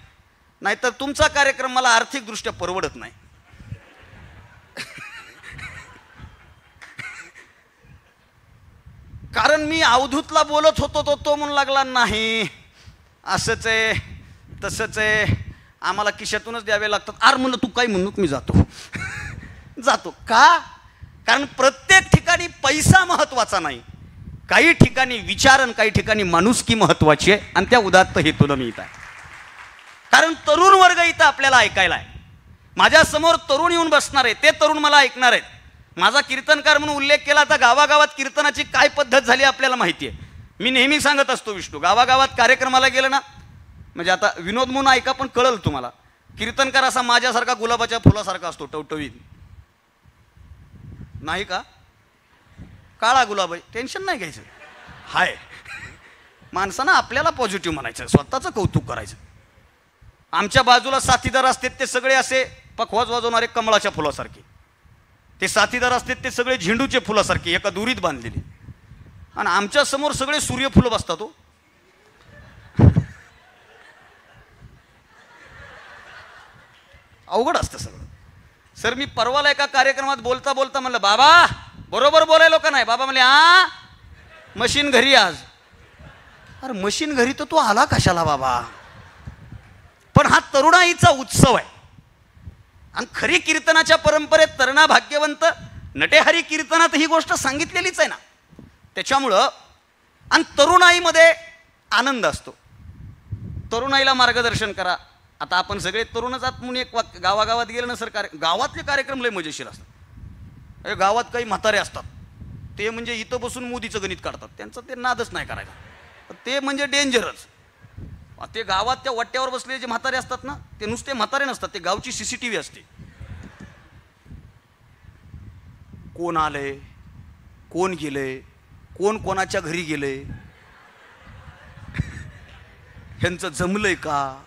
नाहीतर तुमचा कार्यक्रम मला आर्थिकदृष्ट्या परवडत नाही. कारण मी अवधूतला बोलत होतो तो म्हणू लागला नाही असंच आहे तसंच आहे, आम्हाला खिशातूनच द्यावे लागतात. आर म्हणलं तू काय म्हणू, मी जातो. जातो का? कारण प्रत्येक ठिकाणी पैसा महत्वाचा नाही. काही ठिकाणी विचार आणि काही ठिकाणी माणुसकी महत्वाची आहे. आणि त्या उदात्त हेतून मी इथं आहे. कारण तरुण वर्ग इथं आपल्याला ऐकायला आहे. माझ्यासमोर तरुण येऊन बसणार आहे, ते तरुण मला ऐकणार आहेत. माझा कीर्तनकार म्हणून उल्लेख केला तर गावागावात कीर्तनाची काय पद्धत झाली आपल्याला माहिती आहे. मी नेहमी सांगत असतो विष्णू, गावागावात कार्यक्रमाला गेलं ना, म्हणजे आता विनोद म्हणून ऐका पण कळलं तुम्हाला, कीर्तनकार असा माझ्यासारखा गुलाबाच्या फुलासारखा असतो, टवटवीत नाही का, काळा गुलाब आहे, टेन्शन नाही घ्यायचं. हाय माणसानं आपल्याला पॉझिटिव्ह म्हणायचं, स्वतःचं कौतुक करायचं. आमच्या बाजूला साथीदार असतात ते सगळे असे पखवाज वाजवणारे कमळाच्या फुलासारखे, ते साथीदार असतात ते सगळे झेंडूचे फुलासारखे एका दुरीत बांधलेले. आणि आमच्या समोर सगळे सूर्यफुलं बसतात. हो अवघड असतं सगळं. सर मी परवाला एका कार्यक्रमात बोलता बोलता म्हणलं बाबा बरोबर बोलायलो का नाही? बाबा म्हणले हा मशीन घरी आज. अरे मशीन घरी तर तू आला कशाला बाबा? पण हा तरुणाईचा उत्सव आहे. आणि खरी कीर्तनाच्या परंपरेत तरुणा भाग्यवंत नटेहरी कीर्तनात ही गोष्ट सांगितलेलीच आहे ना. त्याच्यामुळं आणि तरुणाईमध्ये आनंद असतो. तरुणाईला मार्गदर्शन करा. आता आपण सगळे तरुणच आहात म्हणून एक वाक्य, गावागावात गेलं ना सर, गावातले कार्यक्रम लय मजेशीर असतात. गावात काही म्हातारे असतात ते म्हणजे इथं बसून मोदीचं गणित काढतात, त्यांचं ते नादच नाही करायचा, ते म्हणजे डेंजरच. ते गावात त्या वट्ट्यावर बसलेले जे म्हातारे असतात ना, ते नुसते म्हातारे नसतात, ते गावची CCTV असते. कोण आलंय, कोण गेलंय, कोण कोणाच्या घरी गेलंय, ह्यांचं जमलंय का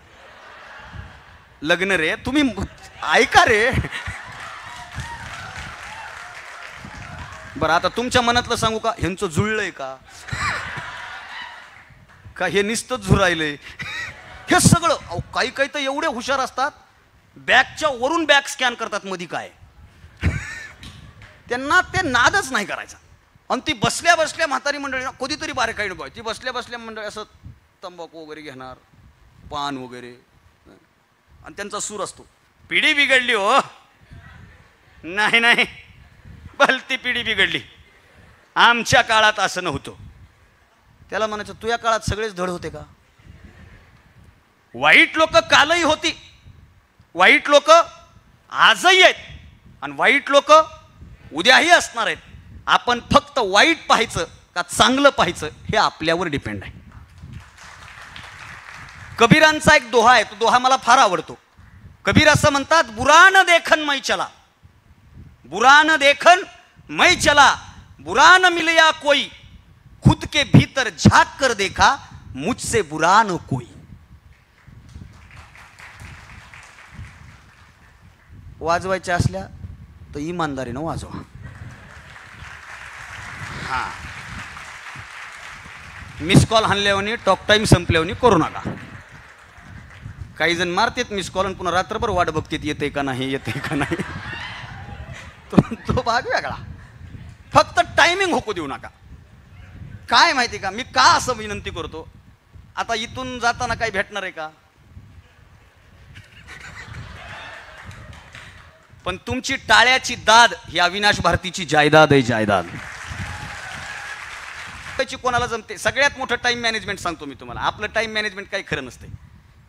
लग्न रे, तुम्ही ऐका रे. बरं आता तुमच्या मनातलं सांगू का, ह्यांचं जुळलंय का हे नुसतंच झुरायलंय, हे सगळं. काही काही तर एवढे हुशार असतात, बॅगच्या वरून बॅग स्कॅन करतात मधी काय, त्यांना ते नादच नाही करायचा. आणि ती बसल्या बसल्या म्हातारी मंडळी कधीतरी बारे काही नको, ती बसल्या बसल्या मंडळी असं तंबाखू वगैरे घेणार, पान वगैरे, आणि त्यांचा सूर असतो पिढी बिघडली हो, नाही नाही भलती पिढी बिघडली, आमच्या काळात असं नव्हतं. त्याला म्हणायचं तुझ्या काळात सगळेच धड होते का? वाईट लोक कालही होती, वाईट लोक आजही आहेत, आणि वाईट लोक उद्याही असणार आहेत. आपण फक्त वाईट पाहायचं का चांगलं पाहायचं हे आपल्यावर डिपेंड आहे. कबीरांचा एक दोहा आहे, तो दोहा मला फार आवडतो. कबीर असं म्हणतात, बुरा न देखन मै चला, बुरा न देखन मै चला, बुरा न मिलया कोई, खुद के भीतर झांक कर देखा, मुझसे बुरा न कोई. वाजवायच्या असल्या तर इमानदारीनं वाजवा. हा मिस कॉल हाणल्यावर टॉक टाइम संपल्यावर करू नका. काही जण मारतात मिस कॉल आणि पुन्हा रात्रभर वाट बघतात येते का नाही, येते का नाही. तो भाग वेगळा. फक्त टायमिंग होकू देऊ नका. काय माहिती का, मी का असं विनंती करतो, आता इथून जाताना काही भेटणार आहे का? पण तुमची टाळ्याची दाद ही अविनाश भारतीची जायदाद आहे, जायदाद. त्याची कोणाला जमते? सगळ्यात मोठं टाइम मॅनेजमेंट सांगतो मी तुम्हाला. आपलं टाइम मॅनेजमेंट काही खरं नसते.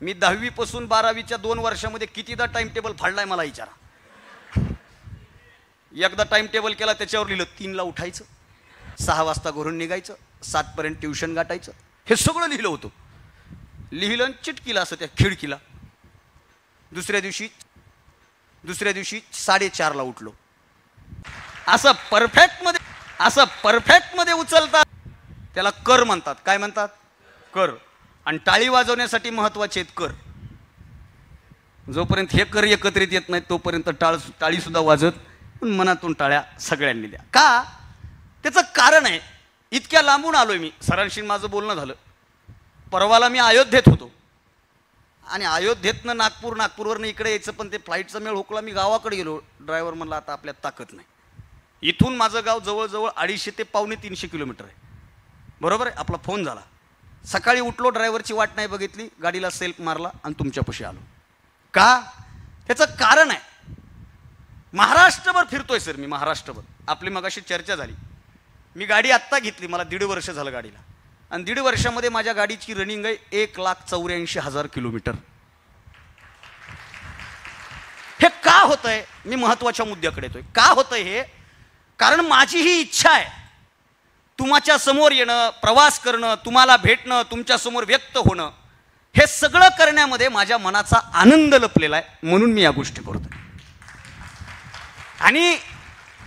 मी 10वी पासून 12वीच्या 2 वर्षामध्ये कितीदा टाइम टेबल फाडलाय मला विचारा. एकदा टाइम टेबल केला, त्याच्यावर लिहिलं 3ला उठायचं, 6 वाजता घरून निघायचं, 7 पर्यंत ट्युशन गाठायचं. हे सगळं लिहिलं होतं. लिहिलं चिटकीला असं त्या खिडकीला. दुसऱ्या दिवशी 4:30ला उठलो. असं परफेक्ट मध्ये उचलतात त्याला कर म्हणतात. काय म्हणतात? कर. आणि टाळी वाजवण्यासाठी महत्वाचे आहेत कर. जोपर्यंत हे कर एकत्रित येत नाही तोपर्यंत टाळी सुद्धा वाजत, पण मनातून टाळ्या सगळ्यांनी द्या. का? त्याचं कारण आहे. इतक्या लांबून आलोय मी. सरांशी माझं बोलणं झालं. परवाला मी अयोध्येत होतो आणि अयोध्येतनं नागपूरवरनं इकडे यायचं, पण ते फ्लाईटचा मेळ हुकला. मी गावाकडे गेलो. ड्रायव्हर म्हणला आता आपल्यात ताकद नाही. इथून माझं गाव जवळजवळ 250 ते 250 किलोमीटर आहे. बरोबर आहे. आपला फोन झाला. सकाळी उठलो, ड्रायव्हरची वाट नाही बघितली, गाडीला सेल्फ मारला आणि तुमच्यापाशी आलो. का? त्याचं कारण आहे. महाराष्ट्रभर फिरतोय सर मी, महाराष्ट्रभर. आपली मगाशी चर्चा झाली. मी गाडी आत्ता घेतली, मला 1.5 वर्ष झालं गाडीला, आणि 1.5 वर्षामध्ये माझ्या गाडीची रनिंग आहे 1,84,000 किलोमीटर. हे का होतंय? मी महत्वाच्या मुद्द्याकडे येतोय. का होतंय हे? कारण माझी ही इच्छा आहे, तुमच्या समोर येणं, प्रवास करणं, तुम्हाला भेटणं, तुमच्या समोर व्यक्त होणं, हे सगळं करण्यामध्ये माझ्या मनाचा आनंद लपलेला आहे. म्हणून मी या गोष्टी करतोय. आणि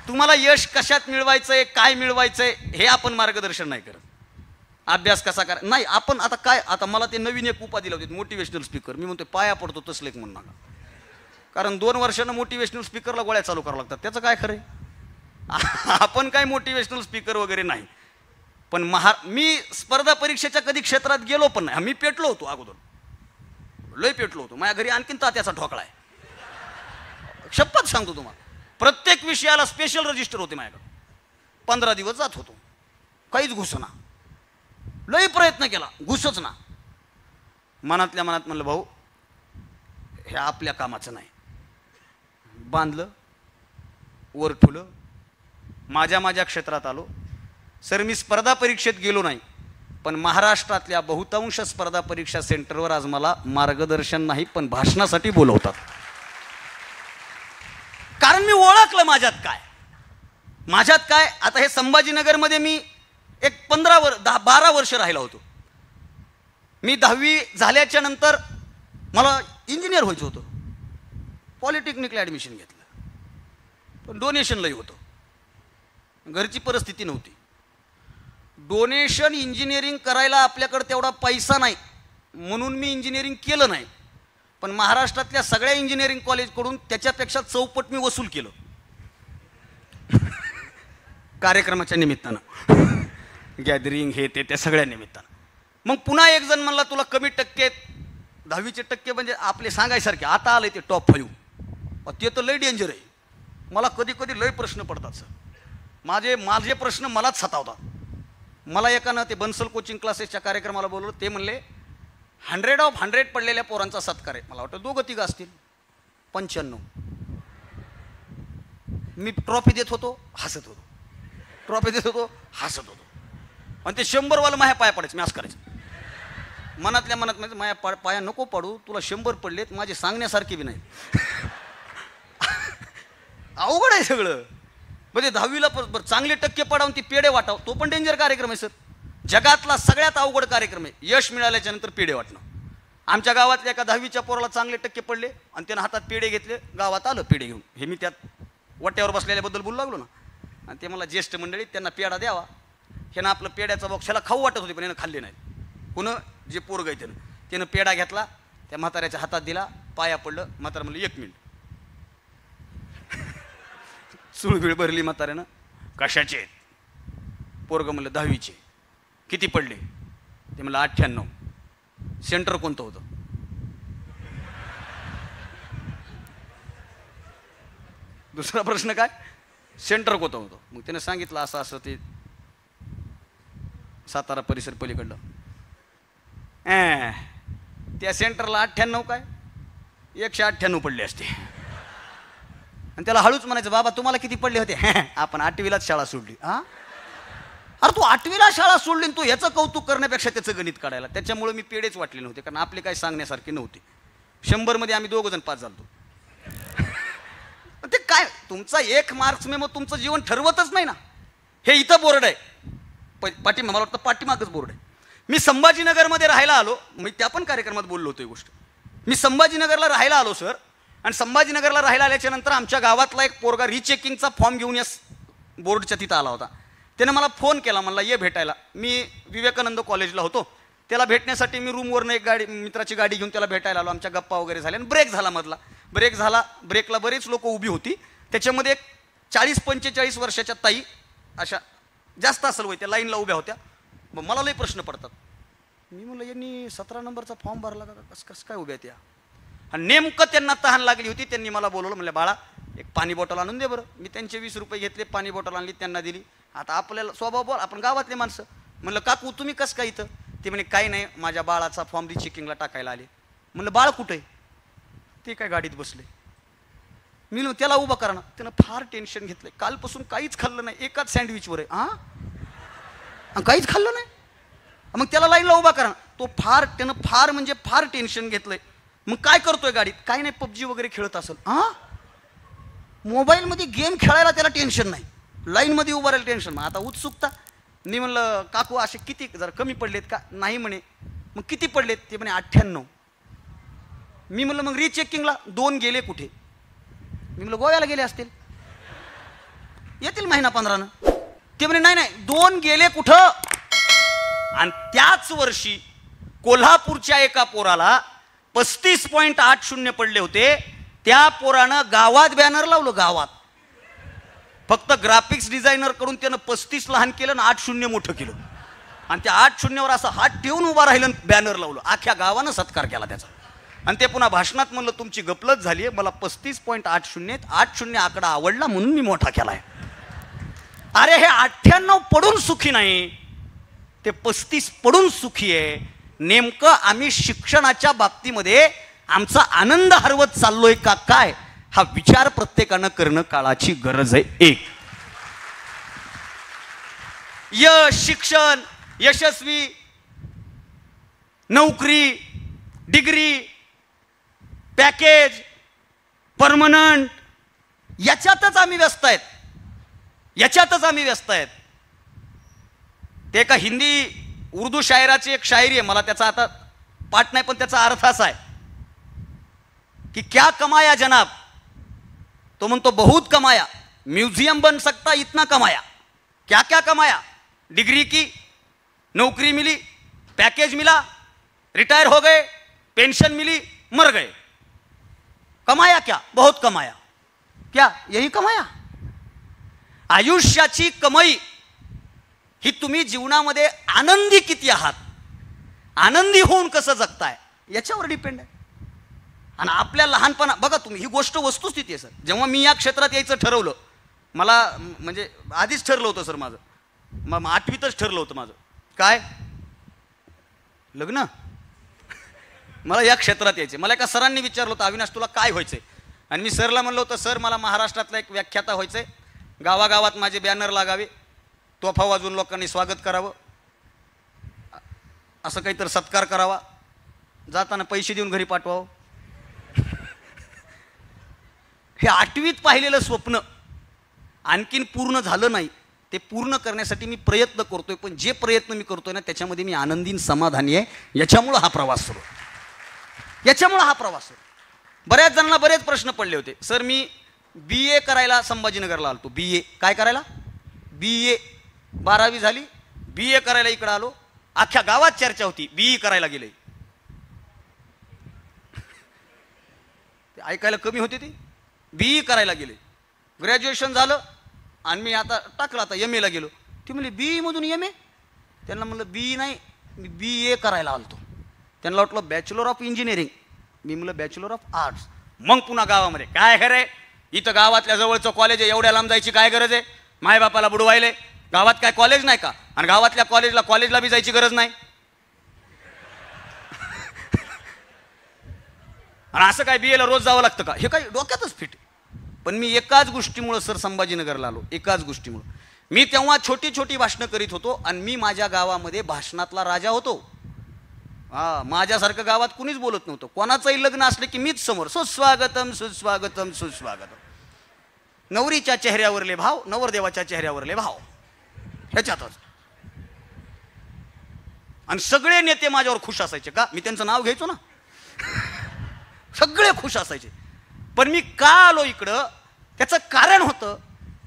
तुम्हाला यश कशात मिळवायचंय, काय मिळवायचंय हे आपण मार्गदर्शन नाही करत. अभ्यास कसा करा नाही. आपण आता काय, आता मला ते नवीन एक उपाधी लावते, मोटिवेशनल स्पीकर. मी म्हणतो पाया पडतो तसलं एक म्हणू नका. कारण 2 वर्षानं मोटिवेशनल स्पीकरला गोळ्या चालू करावं लागतात. त्याचं काय खरं आहे? आपण काय मोटिवेशनल स्पीकर वगैरे नाही. पण मी स्पर्धा परीक्षेच्या कधी क्षेत्रात गेलो पण नाही. मी पेटलो होतो अगोदर, लय पेटलो होतो. माझ्या घरी आणखीन तात्याचा ठोकळा आहे. शपथ सांगतो तुम्हाला. प्रत्येक विषयाला स्पेशल रजिस्टर होते माझ्याकडे. 15 दिवस जात होतो, काहीच घुसना. लय प्रयत्न केला, घुसच ना. मनातल्या मनात म्हणलं भाऊ हे आपल्या कामाचं नाही. बांधलं, वर ठुलं, माझ्या क्षेत्रात आलो. सर मी स्पर्धा परीक्षेत गेलो नाही, पण महाराष्ट्रातल्या बहुतांश स्पर्धा परीक्षा सेंटरवर आज मला मार्गदर्शन नाही पण भाषणासाठी बोलवतात. कारण मी ओळखलं माझ्यात काय. आता हे संभाजीनगरमध्ये मी एक 12 वर्ष राहिला होतो. मी 10वी झाल्याच्या नंतर मला इंजिनियर व्हायचं होतं. पॉलिटेक्निकला ॲडमिशन घेतलं, पण डोनेशन लई होतं, घरची परिस्थिती नव्हती. डोनेशन इंजिनिअरिंग करायला आपल्याकडे तेवढा पैसा नाही, म्हणून मी इंजिनिअरिंग केलं नाही. पण महाराष्ट्रातल्या सगळ्या इंजिनिअरिंग कॉलेजकडून त्याच्यापेक्षा चौपट मी वसूल केलं कार्यक्रमाच्या निमित्तानं, गॅदरिंग हे ते त्या सगळ्या निमित्तानं. मग पुन्हा एक जण म्हणला तुला कमी टक्के, 10वीचे टक्के म्हणजे आपले सांगायसारखे. आता आले ते टॉप 5, ते तर लय डेंजर आहे. मला कधी कधी लय प्रश्न पडतात सर. माझे प्रश्न मलाच सतावतात. मला एकानं ते बन्सल कोचिंग क्लासेसच्या कार्यक्रमाला बोलवलं. ते म्हणले 100 ऑफ 100 पडलेल्या पोरांचा सत्कार आहे. मला वाटतं 2-3 असतील. 95. मी ट्रॉफी देत होतो, हसत होतो. ट्रॉफी देत होतो, हसत होतो. आणि ते 100 वाला माझ्या पाया पडायचं. मी असं करायचं मनातल्या मनात. म्हणजे माझ्या पाया नको पडू, तुला 100 पडलेत, माझे सांगण्यासारखे बी नाही. अवघड आहे सगळं. म्हणजे 10वीला चांगले टक्के पडावून ती पेढे वाटाव, तो पण डेंजर कार्यक्रम आहे सर. जगातला सगळ्यात अवघड कार्यक्रम आहे यश मिळाल्याच्या नंतर पेढे वाटणं. आमच्या गावातल्या एका 10वीच्या पोराला चांगले टक्के पडले आणि त्यानं हातात पेढे घेतले. गावात आलं पेढे घेऊन. हे मी त्यात वट्यावर बसलेल्याबद्दल बोलू लागलो ना. आणि ते मला ज्येष्ठ मंडळी त्यांना पेढा द्यावा. ह्यानं आपलं पेढ्याचा बॉक्स ह्याला खाऊ वाटत होते, पण यानं खाल्ले नाही. पुन्हा जे पोरग आहे त्यानं पेढा घेतला, त्या म्हाताऱ्याच्या हातात दिला, पाया पडलं. म्हातारा म्हणलं 1 मिनिट. चुळबिळ भरली म्हाताऱ्यानं. कशाचे आहेत? पोरग म्हणलं 10वीचे. किती पडले? ते म्हणलं 98. सेंटर कोणतं होतं? दुसरा प्रश्न काय? सेंटर कोणतं होतं. मग त्याने सांगितलं असं असं ते सातारा परिसर पलीकडलं. त्या सेंटरला 98 काय 198 पडले असते. आणि त्याला हळूच म्हणायचं, बाबा तुम्हाला किती पडले होते? आपण 8वीलाच शाळा सोडली. अरे तू 8वीला शाळा सोडली तू ह्याचं कौतुक करण्यापेक्षा त्याचं गणित काढायला. त्याच्यामुळे मी पेढेच वाटले नव्हते, कारण आपले काही सांगण्यासारखे नव्हते. 100 मध्ये आम्ही 2 जण पास झालो. ते काय तुमचा 1 मार्क्स मे मग तुमचं जीवन ठरवतच नाही ना. हे इथं बोर्ड आहे मला वाटतं पाठीमागच बोर्ड आहे. मी संभाजीनगरमध्ये राहायला आलो, मी त्या पण कार्यक्रमात बोललो होतो ही गोष्ट. मी संभाजीनगरला राहायला आलो सर, आणि संभाजीनगरला राहायला आल्याच्या नंतर आमच्या गावातला एक पोरगा रिचेकिंगचा फॉर्म घेऊन या बोर्डच्या तिथं आला होता. त्याने मला फोन केला, म्हणला ये भेटायला. मी विवेकानंद कॉलेजला होतो. त्याला भेटण्यासाठी मी रूमवरनं एक गाडी मित्राची गाडी घेऊन त्याला भेटायला आलो. आमच्या गप्पा वगैरे झाल्या आणि ब्रेक झाला मधला. ब्रेकला बरेच लोक उभी होती. त्याच्यामध्ये एक 40-45 वर्षाच्या ताई, अशा जास्त असेल वय, त्या लाईनला उभ्या होत्या. मग मला लई प्रश्न पडतात. मी म्हणलं यांनी 17 नंबरचा फॉर्म भरला का, कसं काय उभ्या त्या. आणि नेमकं त्यांना तहान लागली होती. त्यांनी मला बोलवलं, म्हणलं बाळा एक पाणी बॉटल आणून दे बरं. मी त्यांचे 20 रुपये घेतले, पाणी बॉटल आणली, त्यांना दिली. आता आपल्याला स्वभाव बोल, आपण गावातले माणसं. म्हणलं काकू तुम्ही कसं काय इथं? ते म्हणे काही नाही, माझ्या बाळाचा फॉर्म रिचेकिंगला टाकायला आले. म्हणलं बाळ कुठे? ते काय गाडीत बसले. मी म्हणलं त्याला उभा करा ना. त्यानं फार टेन्शन घेतलंय, कालपासून काहीच खाल्लं नाही, एकाच सँडविचवर आहे. काहीच खाल्लं नाही. मग त्याला लाईनला उभा करा. त्यानं फार टेन्शन घेतलंय. मग काय करतोय गाडीत? काय नाही, पबजी वगैरे खेळत असेल. मोबाईलमध्ये गेम खेळायला त्याला टेन्शन नाही, लाईनमध्ये उभा राहायला टेन्शन. आता उत्सुकता. मी म्हणलं काकू असे किती, जर कमी पडलेत का? नाही म्हणे. मग किती पडलेत? ते म्हणे 98. मी म्हणलं मग रिचेकिंगला 2 गेले कुठे? मी म्हणलं गोव्याला गेले असतील, येतील महिना 15नं. ते म्हणे नाही 2 गेले कुठं. आणि त्याच वर्षी कोल्हापूरच्या एका पोराला 35.80 पडले होते. त्या पोरानं गावात बॅनर लावलं, गावात. फक्त ग्राफिक्स डिझायनर कडून त्यानं 35 लहान केलं आणि 80 मोठं केलं. आणि त्या 80वर असं हात ठेवून उभा राहिलं, बॅनर लावलं. अख्ख्या गावानं सत्कार केला त्याचा. आणि ते पुन्हा भाषणात म्हणलं तुमची गपलत झाली आहे, मला 35.80 80 आकडा आवडला म्हणून मी मोठा केलाय. अरे हे 98 पडून सुखी नाही, ते 35 पडून सुखी आहे. नेमकं आम्ही शिक्षणाच्या बाबतीमध्ये आमचा आनंद हरवत चाललोय का काय, हा विचार प्रत्येकानं करणं काळाची गरज आहे. एक शिक्षण, यशस्वी नोकरी, डिग्री, पॅकेज, परमनंट, याच्यातच आम्ही व्यस्त आहेत. ते एका हिंदी उर्दू शायराची एक शायरी आहे, मला त्याचा आता पाठ नाही, पण त्याचा अर्थ असा आहे कि क्या कमाया जनाब. तो म्हणतो बहुत कमाया, म्यूजियम बन सकता इतना कमाया. क्या क्या कमाया? डिग्री की, नौकरी मिली, पैकेज मिला, रिटायर हो गए, पेंशन मिली, मर गए. कमाया क्या? बहुत कमाया. क्या यही कमाया? आयुष्याची कमाई ही तुम्ही जीवनामध्ये आनंदी किती आहात, आनंदी होऊन कसं जगताय याच्यावर डिपेंड आहे. आणि आपल्या लहानपणा बघा तुम्ही, ही गोष्ट वस्तुस्थिती आहे सर. जेव्हा मी या क्षेत्रात यायचं ठरवलं, मला म्हणजे आधीच ठरलं होतं सर, माझं 8वीतच ठरलं होतं माझं काय, लग्न. मला या क्षेत्रात यायचे. मला एका सरांनी विचारलं होतं, अविनाश तुला काय व्हायचंय? आणि मी सरला म्हणलं होतं, सर मला महाराष्ट्रातला एक व्याख्याता व्हायचंय, गावागावात माझे बॅनर लागावे, तोफा वाजवून लोकांनी स्वागत करावं, असं काहीतरी सत्कार करावा, जाताना पैसे देऊन घरी पाठवावं. हे 8वीत पाहिलेलं स्वप्न आणखीन पूर्ण झालं नाही. ते पूर्ण करण्यासाठी मी प्रयत्न करतोय, पण जे प्रयत्न मी करतोय ना त्याच्यामध्ये मी आनंदीन समाधानी आहे. याच्यामुळं हा प्रवास सुरू. बऱ्याच जणांना बरेच प्रश्न पडले होते. सर मी BA करायला संभाजीनगरला आलतो. BA काय करायला? BA 12वी झाली, BA करायला इकडे आलो. अख्ख्या गावात चर्चा होती, BE करायला गेले. ते ऐकायला कमी होते. ते BE करायला गेले. ग्रॅज्युएशन झालं आणि मी आता टाकलं, आता MA ला गेलो. ते म्हणले BE मधून MA. त्यांना म्हणलं BE नाही, मी BA करायला आलतो. त्यांना वाटलं बॅचलर ऑफ इंजिनिअरिंग. मी म्हणलं बॅचलर ऑफ आर्ट्स. मग पुन्हा गावामध्ये काय खरंय, इथं गावातल्या जवळचं कॉलेज आहे, एवढ्या लांब जायची काय गरज आहे? मायबापाला बुडवायले. गावात काय कॉलेज नाही का? आणि गावातल्या कॉलेजला बी जायची गरज नाही. आणि असं काय बीएला रोज जावं लागतं का? हे काय डोक्यातच फिट. पण मी एकाच गोष्टीमुळे सर संभाजीनगरला आलो, एकाच गोष्टीमुळे. मी तेव्हा छोटी छोटी भाषणं करीत होतो आणि मी माझ्या गावामध्ये भाषणातला राजा होतो. माझ्यासारखं गावात कुणीच बोलत नव्हतं. कोणाचंही लग्न असलं की मीच समोर, सुस्वागतम सुस्वागतम सुस्वागतम. नवरीच्या चेहऱ्यावरले भाव, नवरदेवाच्या चेहऱ्यावरले भाव, ह्याच्यातच. आणि सगळे नेते माझ्यावर खुश असायचे. का? मी त्यांचं नाव घ्यायचो ना. सगळे खुश असायचे. पण मी का आलो इकडं, त्याचं कारण होतं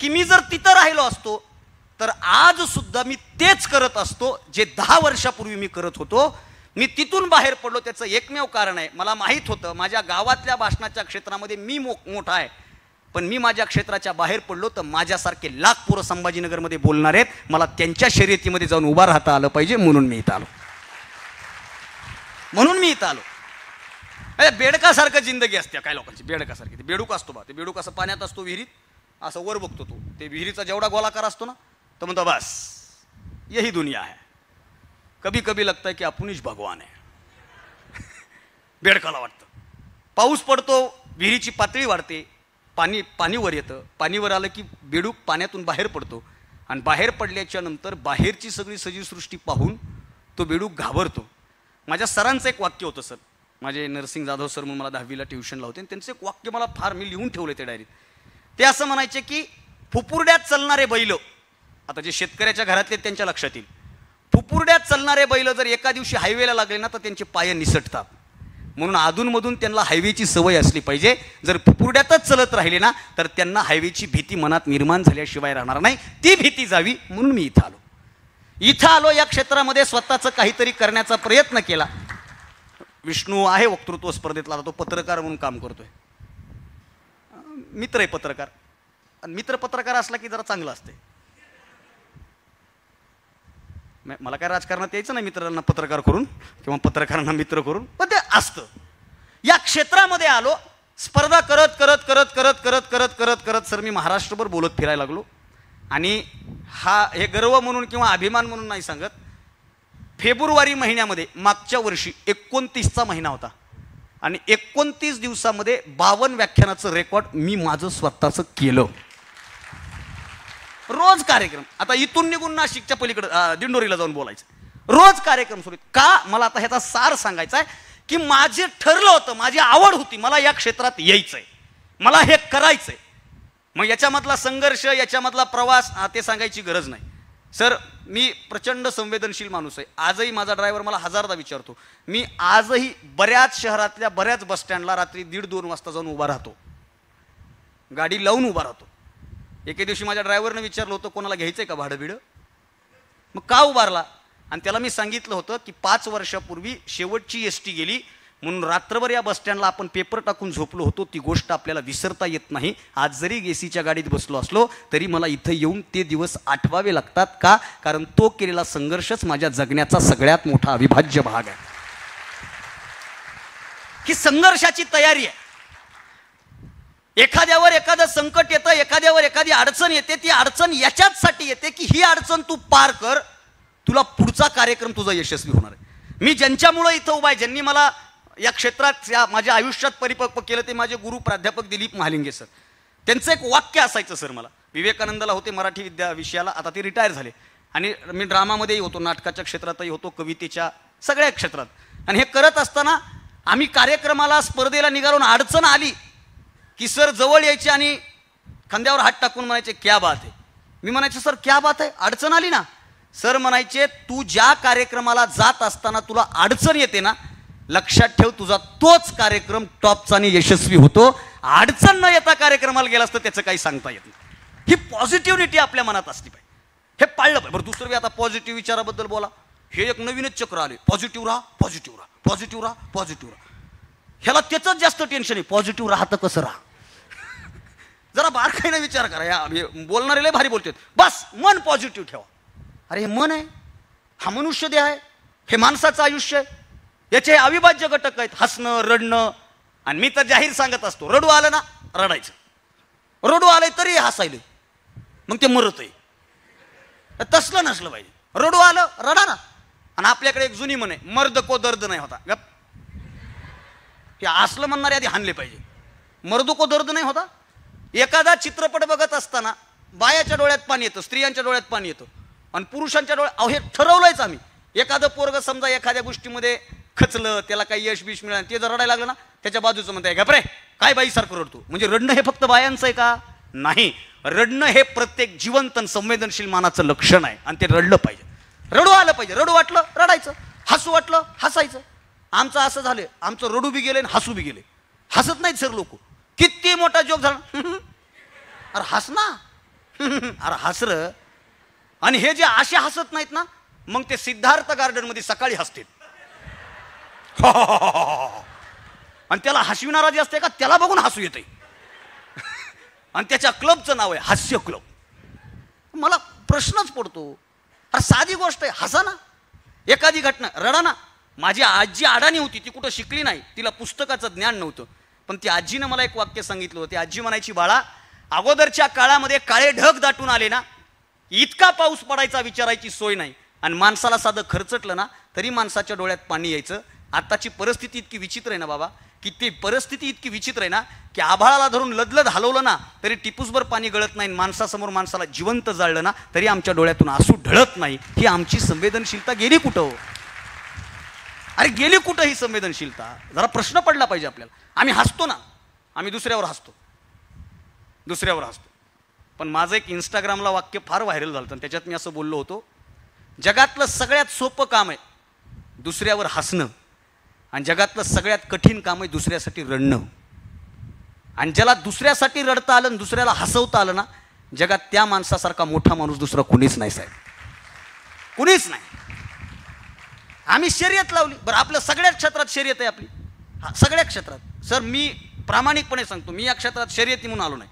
की मी जर तिथं राहिलो असतो तर आज सुद्धा मी तेच करत असतो जे 10 वर्षापूर्वी मी करत होतो. मी तिथून बाहेर पडलो, त्याचं एकमेव कारण आहे, मला माहीत होतं माझ्या गावातल्या भाषणाच्या क्षेत्रामध्ये मी मोठा आहे, पण मी माझ्या क्षेत्राच्या बाहेर पडलो तर माझ्यासारखे लाख पोरं संभाजीनगरमध्ये बोलणार आहेत. मला त्यांच्या शर्यतीमध्ये जाऊन उभा राहता आलं पाहिजे, म्हणून मी इथं आलो. बेडकासारखं जिंदगी असते काय लोकांची, बेडकासारखी. ते बेडूक असतो बा, ते बेडूक असं पाण्यात असतो विहिरीत, असं वर बघतो तो. ते विहिरीचा जेवढा गोलाकार असतो ना, तर म्हणतो बस यही दुनिया है. कभी कभी लगता है की आपणच भगवान आहे. बेडकाला वाटतं. पाऊस पडतो, विहिरीची पातळी वाढते, पाणी वर येतं. पाणी वर आलं की बेडूक पाण्यातून बाहेर पडतो आणि बाहेर पडल्याच्या नंतर बाहेरची सगळी सजीव सृष्टी पाहून तो बेडूक घाबरतो. माझ्या सरांचं एक वाक्य होतं सर, माझे नरसिंग जाधव सर म्हणून मला 10वीला ट्युशनला होते, त्यांचं एक वाक्य मला फार, मी लिहून ठेवले ते डायरीत. ते असं म्हणायचे की फुपुरड्यात चालणारे बैल, आता जे शेतकऱ्याच्या घरातले त्यांच्या लक्षात येईल, फुपुरड्यात चालणारे बैल जर एका दिवशी हायवेला लागले ना तर त्यांचे पाय निसटतात. म्हणून अधूनमधून त्यांना हायवेची सवय असली पाहिजे. जर फुपुरड्यातच चलत राहिले ना तर त्यांना हायवेची भीती मनात निर्माण झाल्याशिवाय राहणार नाही. ती भीती जावी म्हणून मी इथं आलो. या क्षेत्रामध्ये स्वतःचं काहीतरी करण्याचा प्रयत्न केला. विष्णू आहे वक्तृत्व स्पर्धेतला, तो पत्रकार म्हणून काम करतोय. मित्र आहे पत्रकार, आणि मित्र पत्रकार असला की जरा चांगलं असते. मला काय राजकारणात यायचं नाही मित्रांना पत्रकार करून किंवा पत्रकारांना मित्र करून, पण ते असतं. या क्षेत्रामध्ये आलो. स्पर्धा करत करत करत करत करत करत करत करत सर मी महाराष्ट्रभर बोलत फिरायला लागलो. आणि हे गर्व म्हणून किंवा अभिमान म्हणून नाही सांगत, फेब्रुवारी महिन्यामध्ये मागच्या वर्षी 29चा महिना होता आणि 29 दिवसामध्ये 52 व्याख्यानाचं रेकॉर्ड मी माझं स्वतःचं केलं. रोज कार्यक्रम. आता इथून निघून नाशिकच्या पलीकडे दिंडोरीला जाऊन बोलायचं, रोज कार्यक्रम सुरू. का? मला आता ह्याचा सार सांगायचा आहे की माझे ठरलं होतं, माझी आवड होती, मला या क्षेत्रात यायचंय, मला हे करायचंय. मग याच्यामधला संघर्ष, याच्यामधला प्रवास ते सांगायची गरज नाही. सर मी प्रचंड संवेदनशील माणूस आहे. आजही माझा ड्रायव्हर मला हजारदा विचारतो. मी आजही बऱ्याच शहरातल्या बऱ्याच बसस्टँडला रात्री 1:30-2 वाजता जाऊन उभा राहतो, गाडी लावून उभा राहतो. एके दिवशी माझ्या ड्रायव्हरनं विचारलं होतं कोणाला घ्यायचंय का भाडं बिडं, मग का उभारला? आणि त्याला मी सांगितलं होतं की 5 वर्षापूर्वी शेवटची एसटी गेली म्हणून रात्रभर या बसस्टँडला आपण पेपर टाकून झोपलो होतो. ती गोष्ट आपल्याला विसरता येत नाही. आज जरी एसीच्या गाडीत बसलो असलो तरी मला इथं येऊन ते दिवस आठवावे लागतात. का? कारण तो केलेला संघर्षच माझ्या जगण्याचा सगळ्यात मोठा अविभाज्य भाग आहे. ही संघर्षाची तयारी आहे. एखाद्यावर एखादं संकट येतं, एखाद्यावर एखादी अडचण येते. ती अडचण याच्याचसाठी येते की ही अडचण तू पार कर, तुला पुढचा कार्यक्रम तुझा यशस्वी होणार आहे. मी ज्यांच्यामुळे इथं उभा आहे, ज्यांनी मला या क्षेत्रात माझ्या आयुष्यात परिपक्व केलं, ते माझे गुरु प्राध्यापक दिलीप महालिंगे सर. त्यांचं एक वाक्य असायचं सर, मला विवेकानंदला होते मराठी विषयाला, आता ते रिटायर झाले. आणि मी ड्रामामध्येही होतो, नाटकाच्या क्षेत्रातही होतो, कवितेच्या सगळ्या क्षेत्रात. आणि हे करत असताना आम्ही कार्यक्रमाला स्पर्धेला निघालो, अडचण आली की सर जवळ यायचे आणि खांद्यावर हात टाकून म्हणायचे क्या बात आहे. मी म्हणायचे सर क्या बात आहे, अडचण आली ना. सर म्हणायचे तू ज्या कार्यक्रमाला जात असताना तुला अडचण येते ना, लक्षात ठेव तुझा तोच कार्यक्रम टॉपचा आणि यशस्वी होतो. अडचण न येता कार्यक्रमाला गेलास तर त्याचं काही सांगता येत नाही. ही पॉझिटिव्हिटी आपल्या मनात असली पाहिजे. हे पाळलं पाहिजे. बरं दुसरं आता पॉझिटिव्ह विचाराबद्दल बोला, हे एक नवीनच चक्र आले. पॉझिटिव्ह राहा, पॉझिटिव्ह राहा, पॉझिटिव्ह राहा, पॉझिटिव्ह राहा. ह्याला त्याचंच जास्त टेन्शन आहे. पॉझिटिव्ह राहतं कसं राहा, जरा बारकाईने विचार करा. या बोलणारे लय भारी बोलतात, बस मन पॉझिटिव्ह ठेवा. अरे हे मन आहे, हा मनुष्य देह आहे, हे माणसाचं आयुष्य आहे, याचे अविभाज्य घटक आहेत. हसणं, रडणं. आणि मी तर जाहीर सांगत असतो, रडू आलं ना रडायचं, रडू आलंय तरी हसायले, मग ते मरत आहे. तसलं नसलं पाहिजे. रडू आलं रडा ना. आणि आपल्याकडे एक जुनी म्हण आहे, मर्द को दर्द नाही होता. गप. हे असलं म्हणणारे आधी हाणले पाहिजे. मर्द को दर्द नाही होता. एखादा चित्रपट बघत असताना बायाच्या डोळ्यात पाणी येतं, स्त्रियांच्या डोळ्यात पाणी येतं, आणि पुरुषांच्या डोळ्यात. अहो हे ठरवलंयच आम्ही. एखादं पोरग समजा एखाद्या गोष्टीमध्ये खचलं, त्याला काही यश बिश मिळालं, ते जर रडायला लागलं ना, त्याच्या बाजूचं म्हणताय घाबरे काय बाईसारखं रडतो. म्हणजे रडणं हे फक्त बायांचं आहे का? नाही. रडणं हे प्रत्येक जिवंत संवेदनशील मानाचं लक्षण आहे, आणि ते रडलं पाहिजे. रडू आलं पाहिजे. रडू वाटलं रडायचं, हसू वाटलं हसायचं. आमचं असं झालं, आमचं रडू बी गेले आणि हसू बी गेले. हसत नाहीत सर लोक. किती मोठा जोक झाला, अरे हस ना, अरे हस र. आणि हे जे असे हसत नाहीत ना, मग ते सिद्धार्थ गार्डन मध्ये सकाळी हसतील. आणि त्याला हसविणारा जे असते का, त्याला बघून हसू येते. आणि त्याच्या क्लबचं नाव आहे हास्य क्लब. मला प्रश्नच पडतो, अरे साधी गोष्ट आहे, हसा ना. एखादी घटना रडा ना. माझी आजी अडाणी होती, ती कुठं शिकली नाही, तिला पुस्तकाचं ज्ञान नव्हतं, पण ती आजीनं मला एक वाक्य सांगितलं होतं. आजी म्हणायची, बाळा अगोदरच्या काळामध्ये काळे ढग दाटून आले ना, इतका पाऊस पडायचा विचारायची सोय नाही, आणि माणसाला साधं खर्चटलं ना तरी माणसाच्या डोळ्यात पाणी यायचं. आताची परिस्थिती इतकी विचित्र आहे ना बाबा, की ती परिस्थिती इतकी विचित्र आहे ना, की आभाळाला धरून लदलद हलवलं ना तरी टिपूसभर पाणी गळत नाही. माणसासमोर माणसाला जिवंत जाळलं ना तरी आमच्या डोळ्यातून आसू ढळत नाही. ही आमची संवेदनशीलता गेली कुठं? अरे गेली कुठं ही संवेदनशीलता? जरा प्रश्न पडला पाहिजे आपल्याला. आम्ही हसतो ना, आम्ही दुसऱ्यावर हसतो. पण माझं एक इंस्टाग्रामला वाक्य फार व्हायरल झालं होतं, त्याच्यात मी असं बोललो होतो, जगातलं सगळ्यात सोपं काम आहे दुसऱ्यावर हसणं, आणि जगातलं सगळ्यात कठीण काम आहे दुसऱ्यासाठी रडणं. आणि ज्याला दुसऱ्यासाठी रडता आलं आणि दुसऱ्याला हसवता आलं ना, जगात त्या माणसासारखा मोठा माणूस दुसरा कुणीच नाही साहेब, कुणीच नाही. आम्ही शर्यत लावली. बरं, आपल्या सगळ्या क्षेत्रात शर्यत आहे आपली, सगळ्या क्षेत्रात. सर मी प्रामाणिकपणे सांगतो, मी या क्षेत्रात शर्यती म्हणून आलो नाही.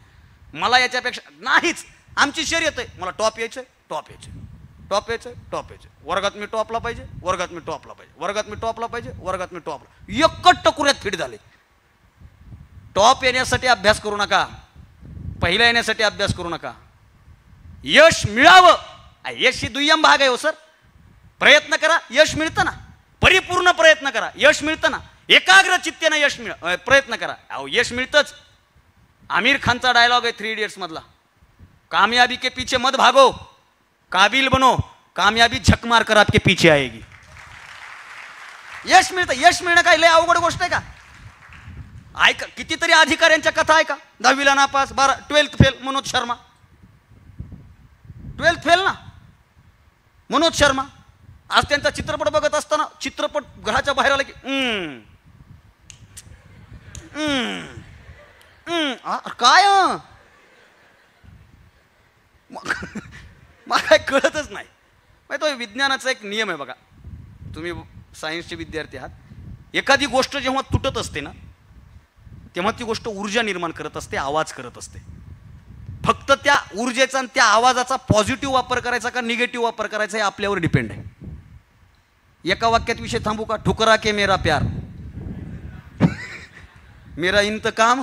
मला याच्यापेक्षा नाहीच, आमची शर्यत आहे. मला टॉप यायचं आहे, टॉप यायचं आहे, टॉप यायचं आहे, टॉप यायचं आहे. वर्गात मी टॉपला पाहिजे, वर्गात मी टॉपला पाहिजे, वर्गात मी टॉपला पाहिजे, वर्गात मी टॉपला. एकच टकुऱ्यात फिट झाले. टॉप येण्यासाठी अभ्यास करू नका, पहिला येण्यासाठी अभ्यास करू नका. यश मिळावं, यश ही दुय्यम भाग आहे हो सर. प्रयत्न करा, यश मिळतं ना. परिपूर्ण प्रयत्न करा, यश मिळतं ना. एकाग्र चित्तेनं यश प्रयत्न करा, अहो यश मिळतंच. आमिर खानचा डायलॉग आहे 3 इडियट्स मधला, कामयाबी के पीछे मत भागो, काबिल बनो, कामयाबी झक मार कर आपके पीछे आएगी. यश मिळतं. यश मिळणं काय लय अवघड गोष्ट आहे का? ऐका, कितीतरी अधिकाऱ्यांच्या कथा ऐका. 10वीला नापास, 12th fail. Manoj Sharma 12th fail ना, मनोज शर्मा. आज त्यांचा चित्रपट बघत असताना चित्रपट घराच्या बाहेर आला की काय मला काय कळतच नाही. तो विज्ञानाचा एक नियम आहे बघा, तुम्ही सायन्सचे विद्यार्थी आहात. एखादी गोष्ट जेव्हा तुटत असते ना, तेव्हा ती गोष्ट ऊर्जा निर्माण करत असते, आवाज करत असते. फक्त त्या ऊर्जेचा आणि त्या आवाजाचा पॉझिटिव्ह वापर करायचा का निगेटिव्ह वापर करायचा हे आपल्यावर डिपेंड आहे. एका वाक्यात विषय थांबू का? ठुकरा के मेरा प्यार, मेरा इंतकाम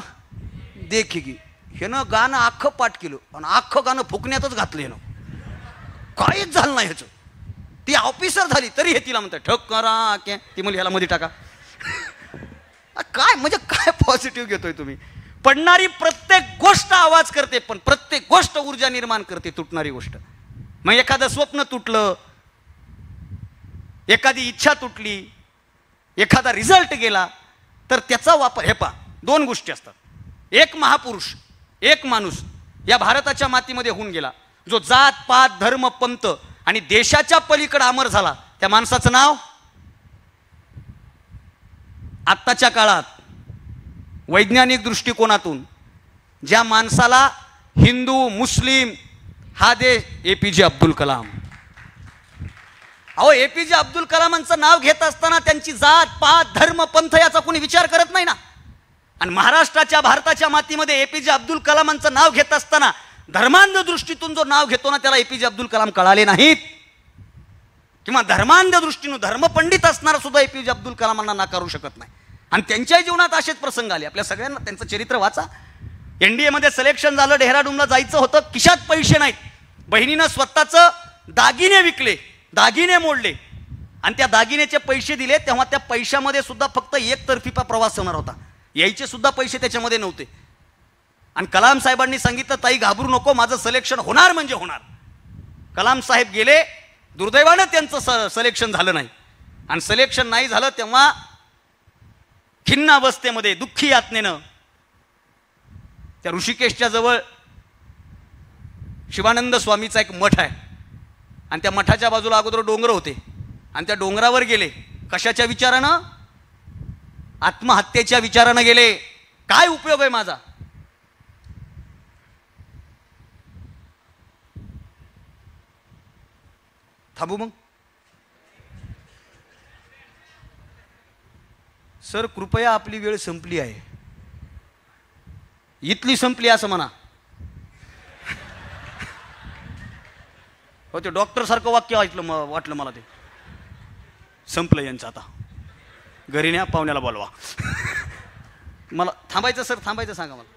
देखेगी. हे ना गाणं अख्खं पाठ केलं आणि अख्खं गाणं फुकण्यातच घातलं. ना काहीच झालं नाही ह्याचं. ती ऑफिसर झाली तरी हे तिला म्हणतात ठुकरा के. ती मुली ह्याला मध्ये टाका. काय म्हणजे काय पॉझिटिव्ह घेतोय तुम्ही? पडणारी प्रत्येक गोष्ट आवाज करते, पण प्रत्येक गोष्ट ऊर्जा निर्माण करते, तुटणारी गोष्ट. मग एखादं स्वप्न तुटलं, एखादी इच्छा तुटली, एखादा रिझल्ट गेला, तर त्याचा वापर, हे पहा 2 गोष्टी असतात. एक महापुरुष, एक माणूस या भारताच्या मातीमध्ये होऊन गेला, जो जात पात धर्म पंथ आणि देशाच्या पलीकडे अमर झाला. त्या माणसाचं नाव आत्ताच्या काळात वैज्ञानिक दृष्टिकोनातून ज्या माणसाला हिंदू मुस्लिम हा देश, APJ अब्दुल कलाम. अहो APJ अब्दुल कलामांचं नाव घेत असताना त्यांची जात पात धर्म पंथ याचा कोणी विचार करत नाही ना. आणि महाराष्ट्राच्या भारताच्या मातीमध्ये APJ अब्दुल कलामांचं नाव घेत असताना धर्मांध दृष्टीतून जो नाव घेतो ना त्याला APJ अब्दुल कलाम कळाले नाहीत. किंवा धर्मांध दृष्टीनं धर्मपंडित असणारा सुद्धा APJ अब्दुल कलामांना नाकारू शकत नाही. आणि त्यांच्या जीवनात असेच प्रसंग आले. आपल्या सगळ्यांना त्यांचं चरित्र वाचा. NDA मध्ये सिलेक्शन झालं, डेहराडूनला जायचं होतं, खिशात पैसे नाहीत, बहिणीनं स्वतःचं दागिने विकले, दागिने मोडले आणि त्या दागिन्याचे पैसे दिले. तेव्हा त्या पैशामध्ये सुद्धा फक्त एकतर्फीचा प्रवास होणार होता, यायचे सुद्धा पैसे त्याच्यामध्ये नव्हते. आणि कलाम साहेबांनी सांगितलं, ताई घाबरू नको, माझं सिलेक्शन होणार म्हणजे होणार. कलाम साहेब गेले, दुर्दैवानं त्यांचं सिलेक्शन झालं नाही. आणि सिलेक्शन नाही झालं तेव्हा खिन्न अवस्थेमध्ये, दुःखी यातनेनं त्या ऋषिकेशच्या जवळ शिवानंद स्वामीचा एक मठ आहे आणि त्या मठाच्या बाजूला अगोदर डोंगर होते आणि त्या डोंगरावर गेले. कशाच्या विचारानं? आत्महत्येच्या विचारानं गेले. काय उपयोग आहे माझा? थांबू मग सर, कृपया आपली वेळ संपली आहे. इथली संपली असं म्हणा. हो, ते डॉक्टर सारखं वाक्य वाटलं मला. ते संपलं यांचं, आता घरी न्या, पाहुण्याला बोलवा. मला थांबायचं सर, थांबायचं सांगा मला.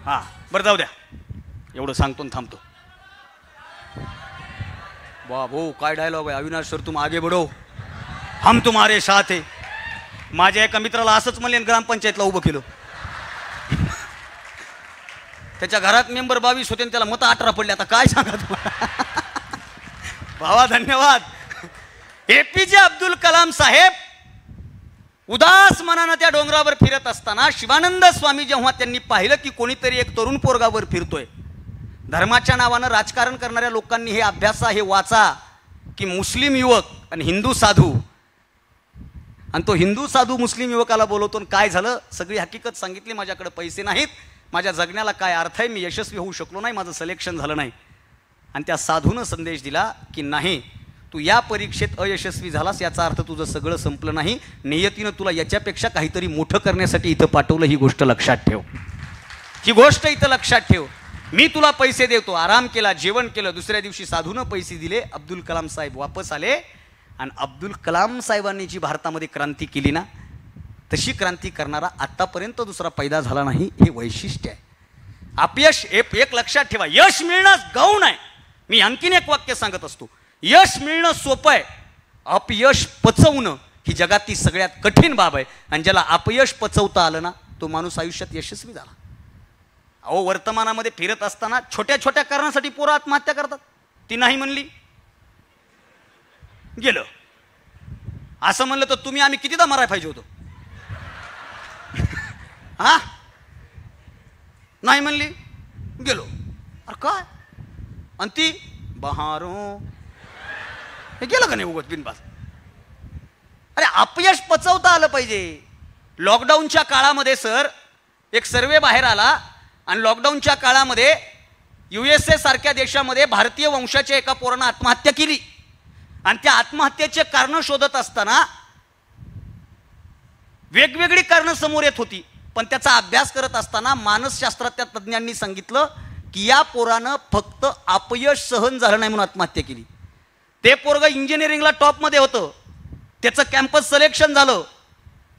हां बरं, जाऊ द्या, एवढं सांगतो आणि थांबतो. वाह भाऊ, काय डायलॉग आहे. अविनाश सर, तुम आगे बढ़ो, हम तुम्हारे साथ है. माझ्या एका मित्राला असंच म्हणले, ग्रामपंचायतला उभं केलं. त्याच्या घरात मेंबर 22 होते आणि त्याला मतं 18 पडले. आता काय सांगा तुम्हाला. भावा धन्यवाद. APJ अब्दुल कलाम साहेब उदास मनानं त्या डोंगरावर फिरत असताना शिवानंद स्वामी जेव्हा त्यांनी पाहिलं की कोणीतरी एक तरुण पोरगावर फिरतोय, धर्माच्या नावानं राजकारण करणाऱ्या लोकांनी हे अभ्यासा, हे वाचा की मुस्लिम युवक आणि हिंदू साधू, आणि तो हिंदू साधू मुस्लिम युवकाला बोलवतो. काय झालं? सगळी हकीकत सांगितली. माझ्याकडे पैसे नाहीत, माझ्या जगण्याला काय अर्थ आहे, मी यशस्वी होऊ शकलो नाही, माझं सिलेक्शन झालं नाही. आणि त्या साधूनं संदेश दिला की नाही, तू या परीक्षेत अयशस्वी झालास याचा अर्थ तुझं सगळं संपलं नाही, नियतीनं तुला याच्यापेक्षा काहीतरी मोठं करण्यासाठी इथं पाठवलं. ही गोष्ट लक्षात ठेव, ही गोष्ट इथं लक्षात ठेव. मी तुला पैसे देतो. आराम केला, जेवण केलं. दुसऱ्या दिवशी साधूनं पैसे दिले. अब्दुल कलाम साहेब वापस आले आणि अब्दुल कलाम साहेबांनी जी भारतामध्ये क्रांती केली ना, तशी क्रांती करणारा आतापर्यंत दुसरा पैदा झाला नाही. हे वैशिष्ट्य आहे. अपयश एक लक्षात ठेवा, यश मिळणं गौण आहे. मी आणखीन एक वाक्य सांगत असतो, यश मिळणं सोपं आहे, अपयश पचवणं ही जगातली सगळ्यात कठीण बाब आहे. आणि ज्याला अपयश पचवता आलं ना, तो माणूस आयुष्यात यशस्वी झाला. अहो, वर्तमानामध्ये फिरत असताना छोट्या छोट्या कारणासाठी पोरं आत्महत्या करतात. ती नाही म्हणली, गेलं. असं म्हणलं तर तुम्ही आम्ही कितीदा मारायला पाहिजे होतो. हा, नाही म्हणली, गेलो. अरे काय? आणि ती बहारो, हे गेलं का नाही उगत बिनबाज. अरे अपयश पचवता आलं पाहिजे. लॉकडाऊनच्या काळामध्ये सर एक सर्वे बाहेर आला आणि लॉकडाऊनच्या काळामध्ये USA सारख्या देशामध्ये भारतीय वंशाच्या एका पोरानं आत्महत्या केली. आणि त्या आत्महत्येचे कारण शोधत असताना वेगवेगळी कारणं समोर येत होती. पण त्याचा अभ्यास करत असताना मानसशास्त्रातल्या तज्ज्ञांनी सांगितलं की या पोरानं फक्त अपयश सहन झालं नाही म्हणून आत्महत्या केली. ते पोरगं इंजिनिअरिंगला टॉपमध्ये होतं, त्याचं कॅम्पस सिलेक्शन झालं,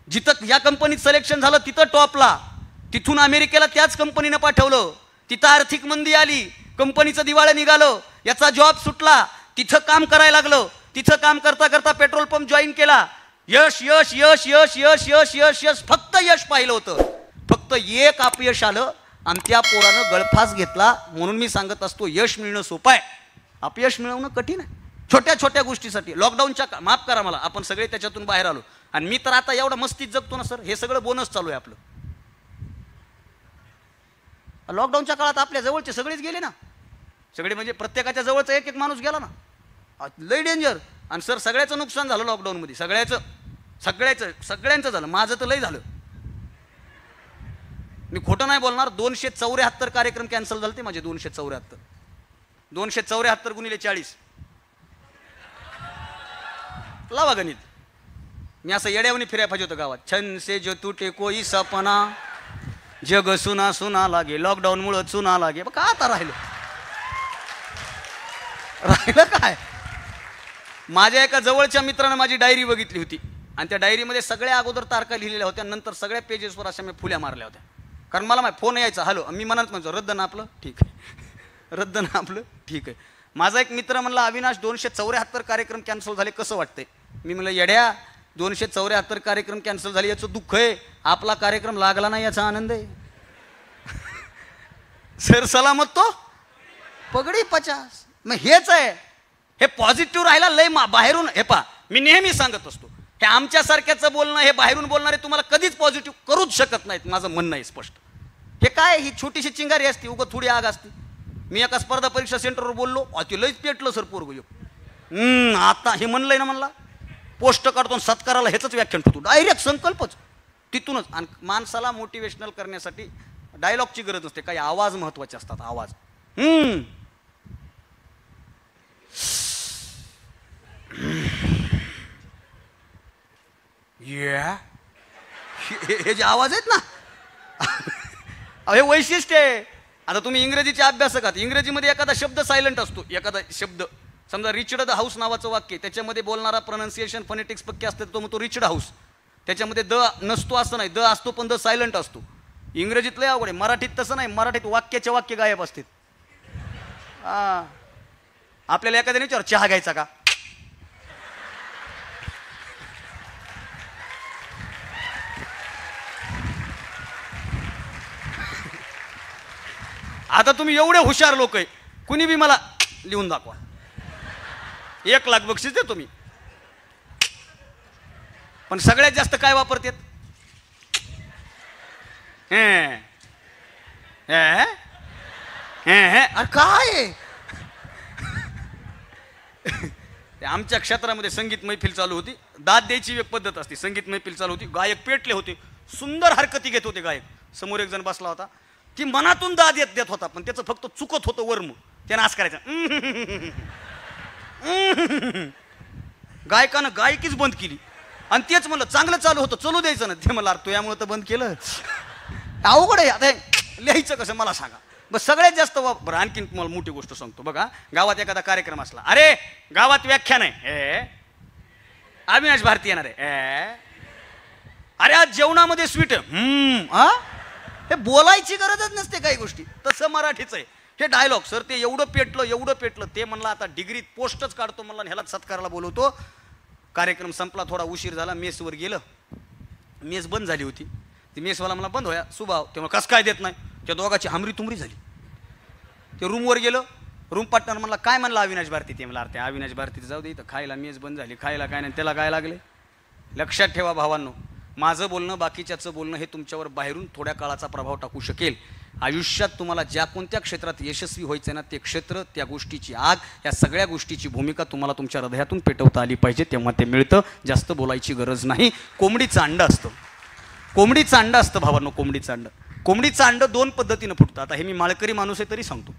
जिथं या कंपनीत सिलेक्शन झालं तिथं टॉपला. तिथून अमेरिकेला त्याच कंपनीनं पाठवलं. तिथं आर्थिक मंदी आली, कंपनीचं दिवाळं निघालं, याचा जॉब सुटला, तिथं काम करायला लागलं. तिथं काम करता करता पेट्रोल पंप जॉईन केला. यश यश यश यश यश यश यश यश फक्त यश पाहिलं होतं. फक्त एक अपयश आलं आणि त्या पोरानं गळफास घेतला. म्हणून मी सांगत असतो, यश मिळणं सोपं आहे, अपयश मिळवणं कठीण आहे. छोट्या छोट्या गोष्टीसाठी. लॉकडाऊनच्या माफ करा मला, आपण सगळे त्याच्यातून बाहेर आलो आणि मी तर आता एवढा मस्तीत जगतो ना सर, हे सगळं बोनस चालू आहे आपलं. लॉकडाऊनच्या काळात आपल्या जवळचे सगळेच गेले ना, सगळे म्हणजे प्रत्येकाच्या जवळचा एक एक माणूस गेला ना, लय डेंजर. आणि सर सगळ्याचं नुकसान झालं लॉकडाऊनमध्ये, सगळ्यांचं झालं. माझं तर लय झालं, मी खोटं नाही बोलणार. 274 कार्यक्रम कॅन्सल झाले ते माझे. 274 गुणिले 40 लावा गणित. मी असं येड्यावणी फिरायला पाहिजे होतं गावात. छन से जो तुटे कोई सपना, जग सुना सुना लागे, लॉकडाऊन मुळे चुना लागे. का आता राहिलं काय? माझ्या एका जवळच्या मित्रानं माझी डायरी बघितली होती आणि त्या डायरीमध्ये सगळ्या अगोदर तारखा लिहिलेल्या होत्या, नंतर सगळ्या पेजेसवर अशा मी फुल्या मारल्या होत्या. कारण मला फोन यायचा, हॅलो, मी मनात म्हणतो रद्द ना आपलं, ठीक आहे, रद्द ना आपलं, ठीक आहे. माझा एक मित्र म्हणला, अविनाश 274 कार्यक्रम कॅन्सल झाले, कसं वाटतंय? मी म्हणलं, येड्या, 274 कार्यक्रम कॅन्सल झाले याचं दुःख आहे, आपला कार्यक्रम लागला नाही याचा आनंद आहे. सर सलामत तो पगडी 50. मग हेच आहे, हे पॉझिटिव्ह राहायला लय बाहेरून. हे पा, मी नेहमी सांगत असतो, हे आमच्यासारख्याचं बोलणं, हे बाहेरून बोलणारे तुम्हाला कधीच पॉझिटिव्ह करूच शकत नाहीत. माझं म्हणणं आहे स्पष्ट. हे काय, ही छोटीशी चिंगारी असते, उगं थोडी आग असते. मी एका स्पर्धा परीक्षा सेंटरवर बोललो, ते लयच पेटलं सर पोरगं. आता हे म्हणलंय ना, म्हणला पोस्ट काढतो सत्काराला ह्याच व्याख्यान ठेवतो, डायरेक्ट संकल्पच तिथूनच. आणि माणसाला मोटिवेशनल करण्यासाठी डायलॉगची गरज नसते, काही आवाज महत्वाचे असतात, आवाज. हे जे आवाज आहेत ना, हे वैशिष्ट्य आहे. आता तुम्ही इंग्रजीचे अभ्यासक आहात, इंग्रजीमध्ये एखादा शब्द सायलेंट असतो, एखादा शब्द समजा रिचर्ड द हाऊस नावाचं वाक्य, त्याच्यामध्ये बोलणारा प्रोनाउन्सिएशन फोनेटिक्स पक्के असते, तो मग तो रिचर्ड हाऊस. त्याच्यामध्ये द नसतो असं नाही, द असतो पण द सायलेंट असतो. इंग्रजीत लय अवघड आहे, मराठीत तसं नाही. मराठीत वाक्याचे वाक्य गायब असतात. आपल्याला एखाद्याने विचार, चहा घ्यायचा का? आता तुम्ही एवढे हुशार लोक आहे, कुणी बी मला लिहून दाखवा, 1 लाख बक्षीस देतो मी. पण सगळ्यात जास्त काय वापरतात? अरे काय आमच्या क्षेत्रामध्ये संगीत मैफिल चालू होती, दाद द्यायची एक पद्धत असते. संगीत मैफिल चालू होती, गायक पेटले होते, सुंदर हरकती घेत होते गायक. समोर एक जण बसला होता, ती मनातून दाद देत होता, पण त्याचं फक्त चुकत होतं वर्म. त्यानं असं करायचं, गायकानं गायकीच बंद केली. आणि तेच म्हणलं चांगलं चालू होतं, चलू द्यायचं ना. ते मला तो यामुळे तर बंद केलं. अवघड आहे. आता लिहायचं कसं मला सांगा. बस सगळ्यात जास्त वापर. आणखीन तुम्हाला मोठी गोष्ट सांगतो बघा, गावात एखादा कार्यक्रम असला, अरे गावात व्याख्यान आहे, अविनाश भारती येणार आहे, अरे आज जेवणामध्ये स्वीट आहे. हे बोलायची गरजच नसते काही गोष्टी. तसं मराठीच आहे. हे डायलॉग सर, ते एवढं पेटलं. ते म्हणलं आता डिग्रीत पोस्टच काढतो म्हणला, ह्यालाच सत्काराला बोलवतो. कार्यक्रम संपला, थोडा उशीर झाला, मेसवर गेलं, मेस बंद झाली होती. ती मेसवाला मला बंद होया सुभाव, तेव्हा कसं काय देत नाही. त्या दोघाची हमरी तुमरी झाली. ते रूमवर गेलं, रूम पार्टनर म्हणला काय म्हणला अविनाश भारती? ते म्हणला त्या अविनाश भारतीचं जाऊ दे, इथं खायला मेस बंद झाली, खायला काय नाही, त्याला काय लागले. लक्षात ठेवा भावांनो, माझं बोलणं बाकीच्याचं बोलणं हे तुमच्यावर बाहेरून थोड्या काळाचा प्रभाव टाकू शकेल. आयुष्यात तुम्हाला ज्या कोणत्या क्षेत्रात यशस्वी व्हायचं ना, ते क्षेत्र, त्या गोष्टीची आग, या सगळ्या गोष्टीची भूमिका तुम्हाला तुमच्या हृदयातून पेटवता आली पाहिजे, तेव्हा ते मिळतं. जास्त बोलायची गरज नाही. कोंबडीचं अंड असतं, कोंबडीचं अंड असतं भावांनो. कोंबडीचं अंड 2 पद्धतीनं फुटतं. आता हे मी माळकरी माणूस आहे तरी सांगतो,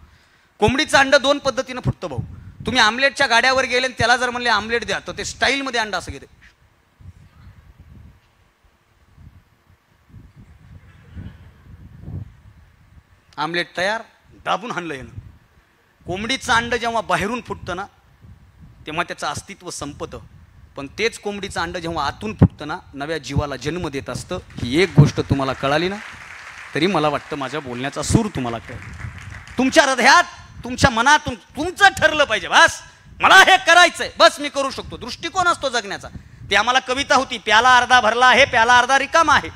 कोंबडीचं अंड 2 पद्धतीनं फुटतं भाऊ. तुम्ही आमलेटच्या गाड्यावर गेले आणि त्याला जर म्हणले आमलेट द्या, तर ते स्टाईलमध्ये अंड असं घेते. आमलेट तयार, दाबून हाणलं येणं. कोंबडीचं अंड जेव्हा बाहेरून फुटतं ना, तेव्हा त्याचं अस्तित्व संपतं. पण तेच कोंबडीचं अंड जेव्हा आतून फुटतं ना, नव्या जीवाला जन्म देत असतं. ही एक गोष्ट तुम्हाला कळाली ना, तरी मला वाटतं माझ्या बोलण्याचा सूर तुम्हाला कळेल. तुमच्या हृदयात, तुमच्या मनातून तुमचं ठरलं पाहिजे, बस मला हे करायचंय, बस मी करू शकतो. दृष्टिकोन असतो जगण्याचा. ते आम्हाला कविता होती, प्याला अर्धा भरला आहे, प्याला अर्धा रिकामा आहे.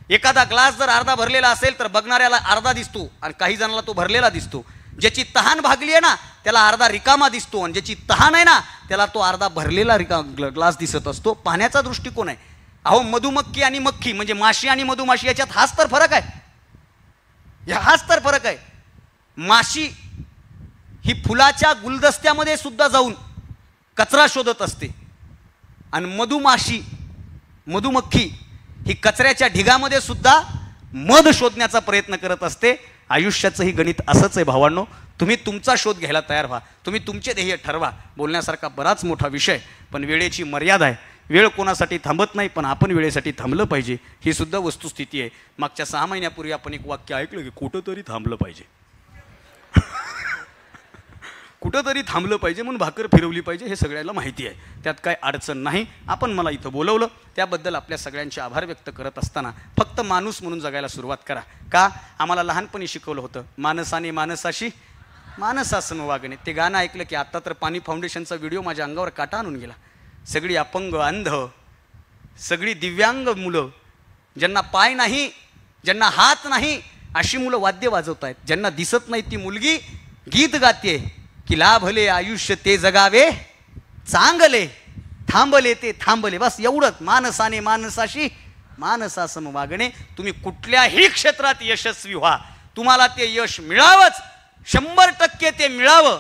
एखादा ग्लास जर अर्धा भरलेला असेल तर बघणाऱ्याला अर्धा दिसतो आणि काही जणांना तो भरलेला दिसतो. ज्याची तहान भागली आहे ना, त्याला अर्धा रिकामा दिसतो, आणि ज्याची तहान आहे ना, त्याला तो अर्धा भरलेला ग्लास दिसत असतो. पाहण्याचा दृष्टिकोन आहे. अहो, मधुमक्खी आणि मक्खी म्हणजे माशी आणि मधुमाशी याच्यात हाच तर फरक आहे. हाच तर फरक आहे. माशी ही फुलाच्या गुलदस्त्यामध्ये सुद्धा जाऊन कचरा शोधत असते, आणि मधुमक्खी ही कचऱ्याच्या ढिगामध्ये सुद्धा मध शोधण्याचा प्रयत्न करत असते. आयुष्याचंही गणित असंच आहे भावांनो. तुम्ही तुमचा शोध घ्यायला तयार व्हा, तुम्ही तुमचे ध्येय ठरवा. बोलण्यासारखा बराच मोठा विषय, पण वेळेची मर्यादा आहे. वेळ कोणासाठी थांबत नाही, पण आपण वेळेसाठी थांबलं पाहिजे, ही सुद्धा वस्तुस्थिती आहे. मागच्या 6 महिन्यापूर्वी आपण एक वाक्य ऐकलं की कुठं तरी थांबलं पाहिजे. कुठंतरी थांबलं पाहिजे म्हणून भाकर फिरवली पाहिजे, हे सगळ्याला माहिती आहे, त्यात काय अडचण नाही. आपण मला इथं बोलवलं त्याबद्दल आपल्या सगळ्यांचे आभार व्यक्त करत असताना फक्त माणूस म्हणून जगायला सुरुवात करा. का आम्हाला लहानपणी शिकवलं होतं, माणसाने माणसाशी माणसासन वागणे. ते गाणं ऐकलं की आता तर पाणी फाउंडेशनचा व्हिडिओ माझ्या अंगावर काटा आणून गेला. सगळी अपंग, अंध, सगळी दिव्यांग मुलं, ज्यांना पाय नाही, ज्यांना हात नाही, अशी मुलं वाद्य वाजवत आहेत. ज्यांना दिसत नाही ती मुलगी गीत गाते की लाभले आयुष्य ते जगावे चांगले, थांबले ते थांबले. बस एवढंच, माणसाने माणसाशी माणसासम वागणे. तुम्ही कुठल्याही क्षेत्रात यशस्वी व्हा, तुम्हाला ते यश मिळावंच, 100% ते मिळावं.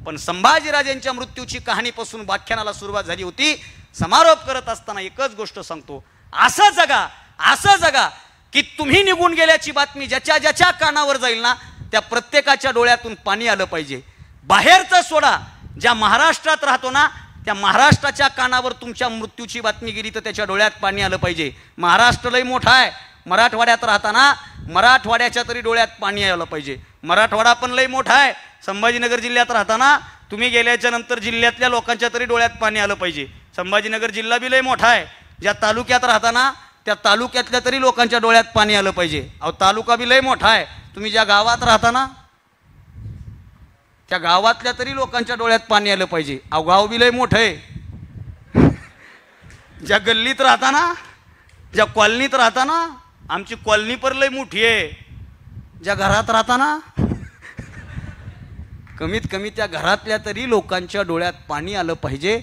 पण संभाजीराजांच्या मृत्यूची कहाणीपासून व्याख्यानाला सुरुवात झाली होती. समारोप करत असताना एकच गोष्ट सांगतो, असं जगा, असं जगा की तुम्ही निघून गेल्याची बातमी ज्याच्या ज्याच्या कानावर जाईल ना, त्या प्रत्येकाच्या डोळ्यातून पाणी आलं पाहिजे. बाहेरचं सोडा, ज्या महाराष्ट्रात राहतो ना, त्या महाराष्ट्राच्या कानावर तुमच्या मृत्यूची बातमी गेली तर त्याच्या डोळ्यात पाणी आलं पाहिजे. महाराष्ट्र लय मोठा आहे, मराठवाड्यात राहताना मराठवाड्याच्या तरी डोळ्यात पाणी आलं पाहिजे. मराठवाडा पण लय मोठा आहे, संभाजीनगर जिल्ह्यात राहताना तुम्ही गेल्याच्या नंतर जिल्ह्यातल्या लोकांच्या तरी डोळ्यात पाणी आलं पाहिजे. संभाजीनगर जिल्हा बी लय मोठा आहे, ज्या तालुक्यात राहताना त्या तालुक्यातल्या तरी लोकांच्या डोळ्यात पाणी आलं पाहिजे. अहो तालुका बी लय मोठा आहे, तुम्ही ज्या गावात राहताना त्या गावातल्या तरी लोकांच्या डोळ्यात पाणी आलं पाहिजे. अहो गाव बी लय मोठं आहे, ज्या गल्लीत राहताना, ज्या कॉलनीत राहताना, आमची कॉलनी पण लय मोठी आहे, ज्या घरात राहताना कमीत कमी त्या घरातल्या तरी लोकांच्या डोळ्यात पाणी आलं पाहिजे.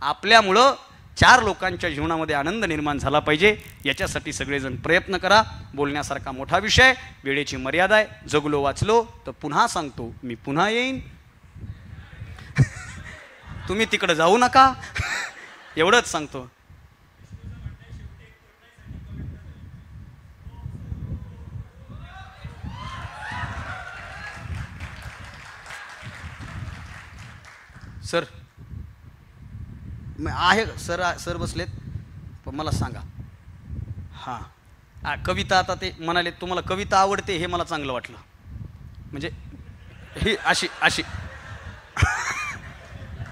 आपल्यामुळं 4 लोकांच्या जीवनामध्ये आनंद निर्माण झाला पाहिजे. याच्यासाठी सगळेजण प्रयत्न करा. बोलण्यासारखा मोठा विषय, वेळेची मर्यादा आहे. जगलो वाचलो तर पुन्हा सांगतो, मी पुन्हा येईन. तुम्ही तिकडे जाऊ नका, एवढंच सांगतो. सर आहे, सर बसलेत, पण मला सांगा. हां, कविता, आता ते म्हणाले तुम्हाला कविता आवडते, हे मला चांगलं वाटलं. म्हणजे ही अशी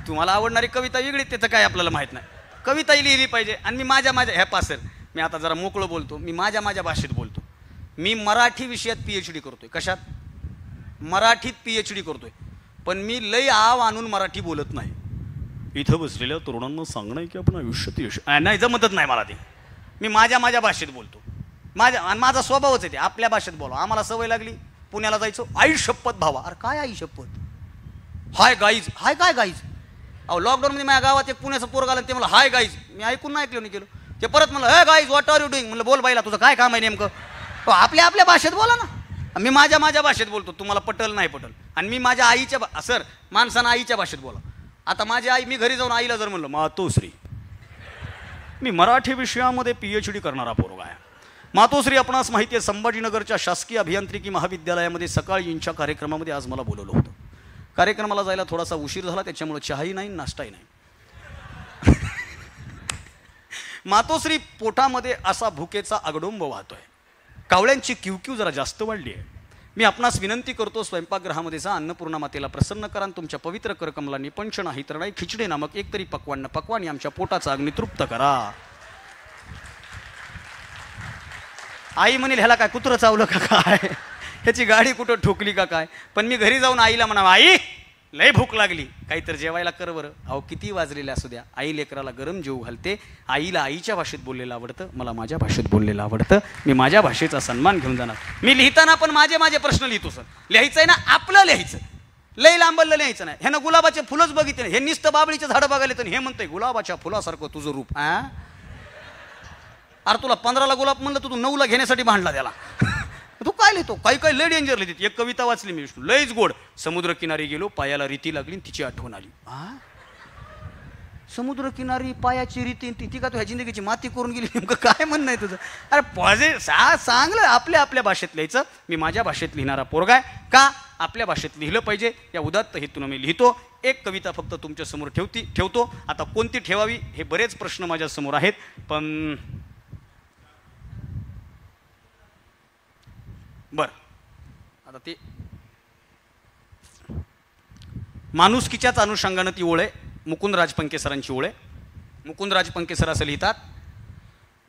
तुम्हाला आवडणारी कविता वेगळी, त्याचं काय आपल्याला माहीत नाही. कविताही लिहिली पाहिजे. आणि मी माझ्या ह्या पासर, मी आता जरा मोकळं बोलतो, मी माझ्या भाषेत बोलतो. मी मराठी विषयात PhD करतोय. कशात? मराठीत PhD करतोय. पण मी लय आव आणून मराठी बोलत नाही. इथं बसलेल्या तरुणांना सांगणं आहे की आपण आयुष्यात यश नाही, जमतच नाही मला ते. मी माझ्या भाषेत बोलतो. माझा स्वभावच आहे ते, आपल्या भाषेत बोला. आम्हाला सवय लागली, पुण्याला जायचो, आई शपथ भावा. अरे काय आई शपथ? Hi guys. हाय काय गाईज? अहो लॉकडाऊनमध्ये माझ्या गावात एक पुण्याचं पोरग आलं, ते मला हाय गाईज. मी ऐकून नाही ऐकलं, नाही केलं. ते परत म्हणलं, hey guys what are you doing? म्हणलं बोल बाईला, तुझं काय काम आहे नेमकं? आपल्या भाषेत बोला ना. मी माझ्या भाषेत बोलतो, तुम्हाला पटल नाही पटल. आणि मी माझ्या आईच्या सर माणसानं आईच्या भाषेत बोला. आता माझी आई, मी घरी जाऊन आईला जर म्हणलं मातोश्री, मी मराठी विषयामध्ये PhD करणारा पोरगा आहे. मातोश्री, आपणास माहिती आहे संभाजीनगरच्या शासकीय अभियांत्रिकी महाविद्यालयामध्ये सकाळी यांच्या कार्यक्रमामध्ये आज मला बोलवलं होतं. कार्यक्रमाला जायला थोडासा उशीर झाला, त्याच्यामुळे चहाही नाही, नाश्ताही नाही. मातोश्री, पोटामध्ये असा भुकेचा आगडोंब वाहतोय. कावळ्यांची किवकिव जरा जास्त वाढली आहे. मी आपणास विनंती करतो, स्वयंपाकगृहामध्ये जा, अन्नपूर्णा मातेला प्रसन्न करा, तुमच्या पवित्र करकमलांनी पंच नाही तर नाही खिचडी नामक एकतरी पक्वानी आमच्या पोटाचा अग्नी तृप्त करा. आई म्हणेल ह्याला काय कुत्रं चावलं का काय, ह्याची गाडी कुठं ठोकली का काय. पण मी घरी जाऊन आईला म्हणावं, आई लय भूक लागली, काहीतरी जेवायला कर बरं. अहो किती वाजलेले असू द्या, आई लेकराला गरम जेवू घालते. आईला आईच्या भाषेत बोललेलं आवडतं, मला माझ्या भाषेत बोललेलं आवडतं. मी माझ्या भाषेचा सन्मान घेऊन जाणार. मी लिहिताना पण माझे प्रश्न लिहितो सर. लिहायचं आहे ना आपलं लिहायचं, लय लांबलं लिहायचं नाही. ह्यानं गुलाबाचे फुलंच बघितले, हे नुसतं बाबळीचं झाडं बघायला तर हे म्हणतंय गुलाबाच्या फुलासारखं तुझं रूप. अरे तुला 15ला गुलाब म्हणलं, तू 9ला घेण्यासाठी भांडला त्याला. तू काय लिहितो? काही लय डेंजर लिहित. एक कविता वाचली मी, लयच गोड. समुद्र किनारी गेलो, पायाला रीती लागली, तिची आठवण आली. समुद्र किनारी पायाची रीती, ती का तुझ्या जिंदगीची माती करून गेली? नेमकं काय म्हणणं आहे तुझं? अरे चांगलं आपल्या भाषेत लिहायचं. मी माझ्या भाषेत लिहिणारा पोरगा आहे. का? आपल्या भाषेत लिहिलं पाहिजे या उदात्त हेतून मी लिहितो. एक कविता फक्त तुमच्या समोर ठेवतो. आता कोणती ठेवावी हे बरेच प्रश्न माझ्या समोर आहेत, पण बरं आता ते माणुसकीच्याच अनुषंगानं ती ओळ आहे, मुकुंदराज पंके सरांची ओळ आहे. मुकुंदराज पंके सर असं लिहितात,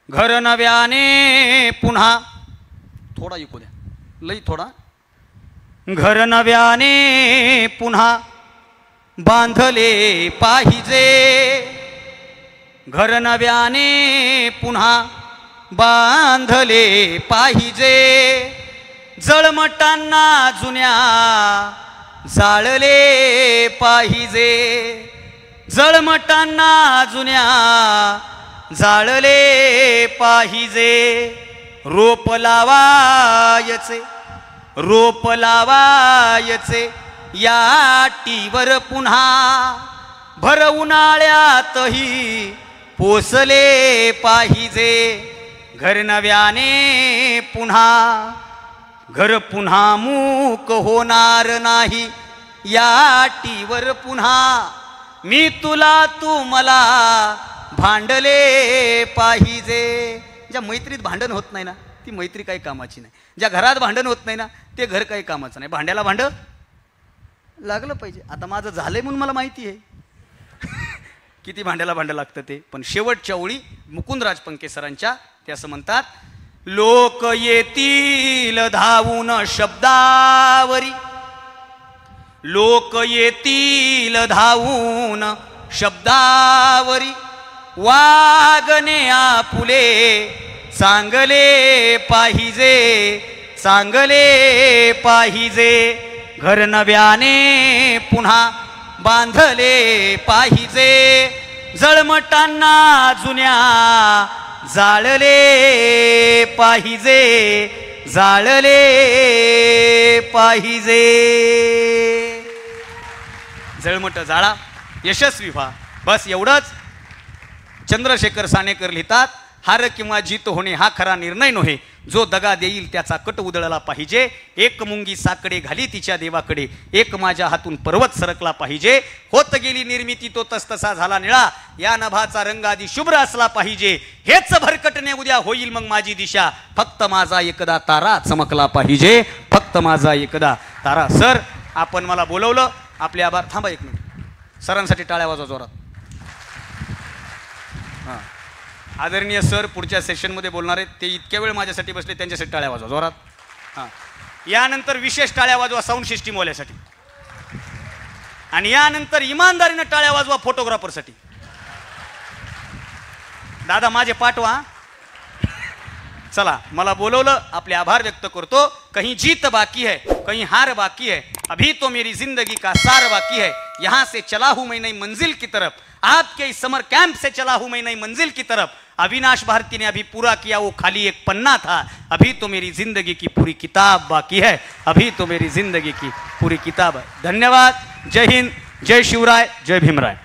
घर नव्याने पुन्हा, थोडा ऐकू द्या, लई थोडा. घर नव्याने पुन्हा बांधले पाहिजे, घर नव्याने पुन्हा बांधले पाहिजे, जळमटांना जुन्या जाळले पाहिजे, जळमटांना जुन्या जाळले पाहिजे. रोप लावायचे, रोप लावायचे या टीवर पुन्हा, भर उन्हाळ्यातही पोसले पाहिजे. घर नव्याने पुन्हा, घर पुन्हा मूक होणार नाही या टीवर पुन्हा. मी तुला तू मला भांडले पाहिजे. ज्या मैत्रीत भांडण होत नाही ना ती मैत्री काही कामाची नाही. ज्या घरात भांडण होत नाही ना ते घर काही कामाचं नाही. भांड्याला भांड लागलं पाहिजे. आता माझं झालंय म्हणून मला माहिती आहे किती भांड्याला भांडं लागतं ते. पण शेवटच्या ओळी मुकुंदराज पंके सरांच्या, ते असं म्हणतात, लोक येतील धावून शब्दावरी, लोक येतील धावून शब्दावरी, वागणे आपुले चांगले पाहिजे, चांगले पाहिजे. घर नव्याने पुन्हा बांधले पाहिजे, जळमटांना जुन्या जाळले पाहिजे, जाळले पाहिजे. जळमट जाळा, यशस्वी व्हा, बस एवढंच. चंद्रशेखर सानेकर लिहितात, हार किंवा जीत होणे हा खरा निर्णय नव्हे, जो दगा देईल त्याचा कट उधळला पाहिजे. एक मुंगी साकडे घाली तिच्या देवाकडे, एक माझ्या हातून पर्वत सरकला पाहिजे. होत गेली निर्मिती तो तसतसा झाला निळा, या नभाचा रंग आधी शुभ्र असला पाहिजे. हेच भरकटणे उद्या होईल मग माझी दिशा, फक्त माझा एकदा तारा चमकला पाहिजे, फक्त माझा एकदा तारा. सर आपण मला बोलवलं, आपले आभार. थांबा एक मिनिट, सरांसाठी टाळ्या वाजवा जोरात. हां, आदरणीय सर पुढच्या सेशनमध्ये बोलणार आहेत, ते इतक्या वेळ माझ्यासाठी बसले, त्यांच्यासाठी टाळ्या वाजवा जोरात. हां, यानंतर विशेष टाळ्या वाजवा साऊंड सिस्टीमवाल्यासाठी, आणि यानंतर इमानदारीनं टाळ्या वाजवा फोटोग्राफरसाठी. दादा माझे पाठवा. चला, मला बोलवलं, आपले आभार व्यक्त करतो. कहीं जीत बाकी है, कहीं हार बाकी है, अभी तो मेरी जिंदगी का सार बाकी है. यहाँ से चला हूं मैं नई मंजिल की तरफ, आपके इस समर कैंप से चला हूं मैं नई मंजिल की तरफ. अविनाश भारती ने अभी पूरा किया वो खाली एक पन्ना था, अभी तो मेरी जिंदगी की पूरी किताब बाकी है, अभी तो मेरी जिंदगी की पूरी किताब है. धन्यवाद. जय हिंद, जय शिवराय, जय भीमराय.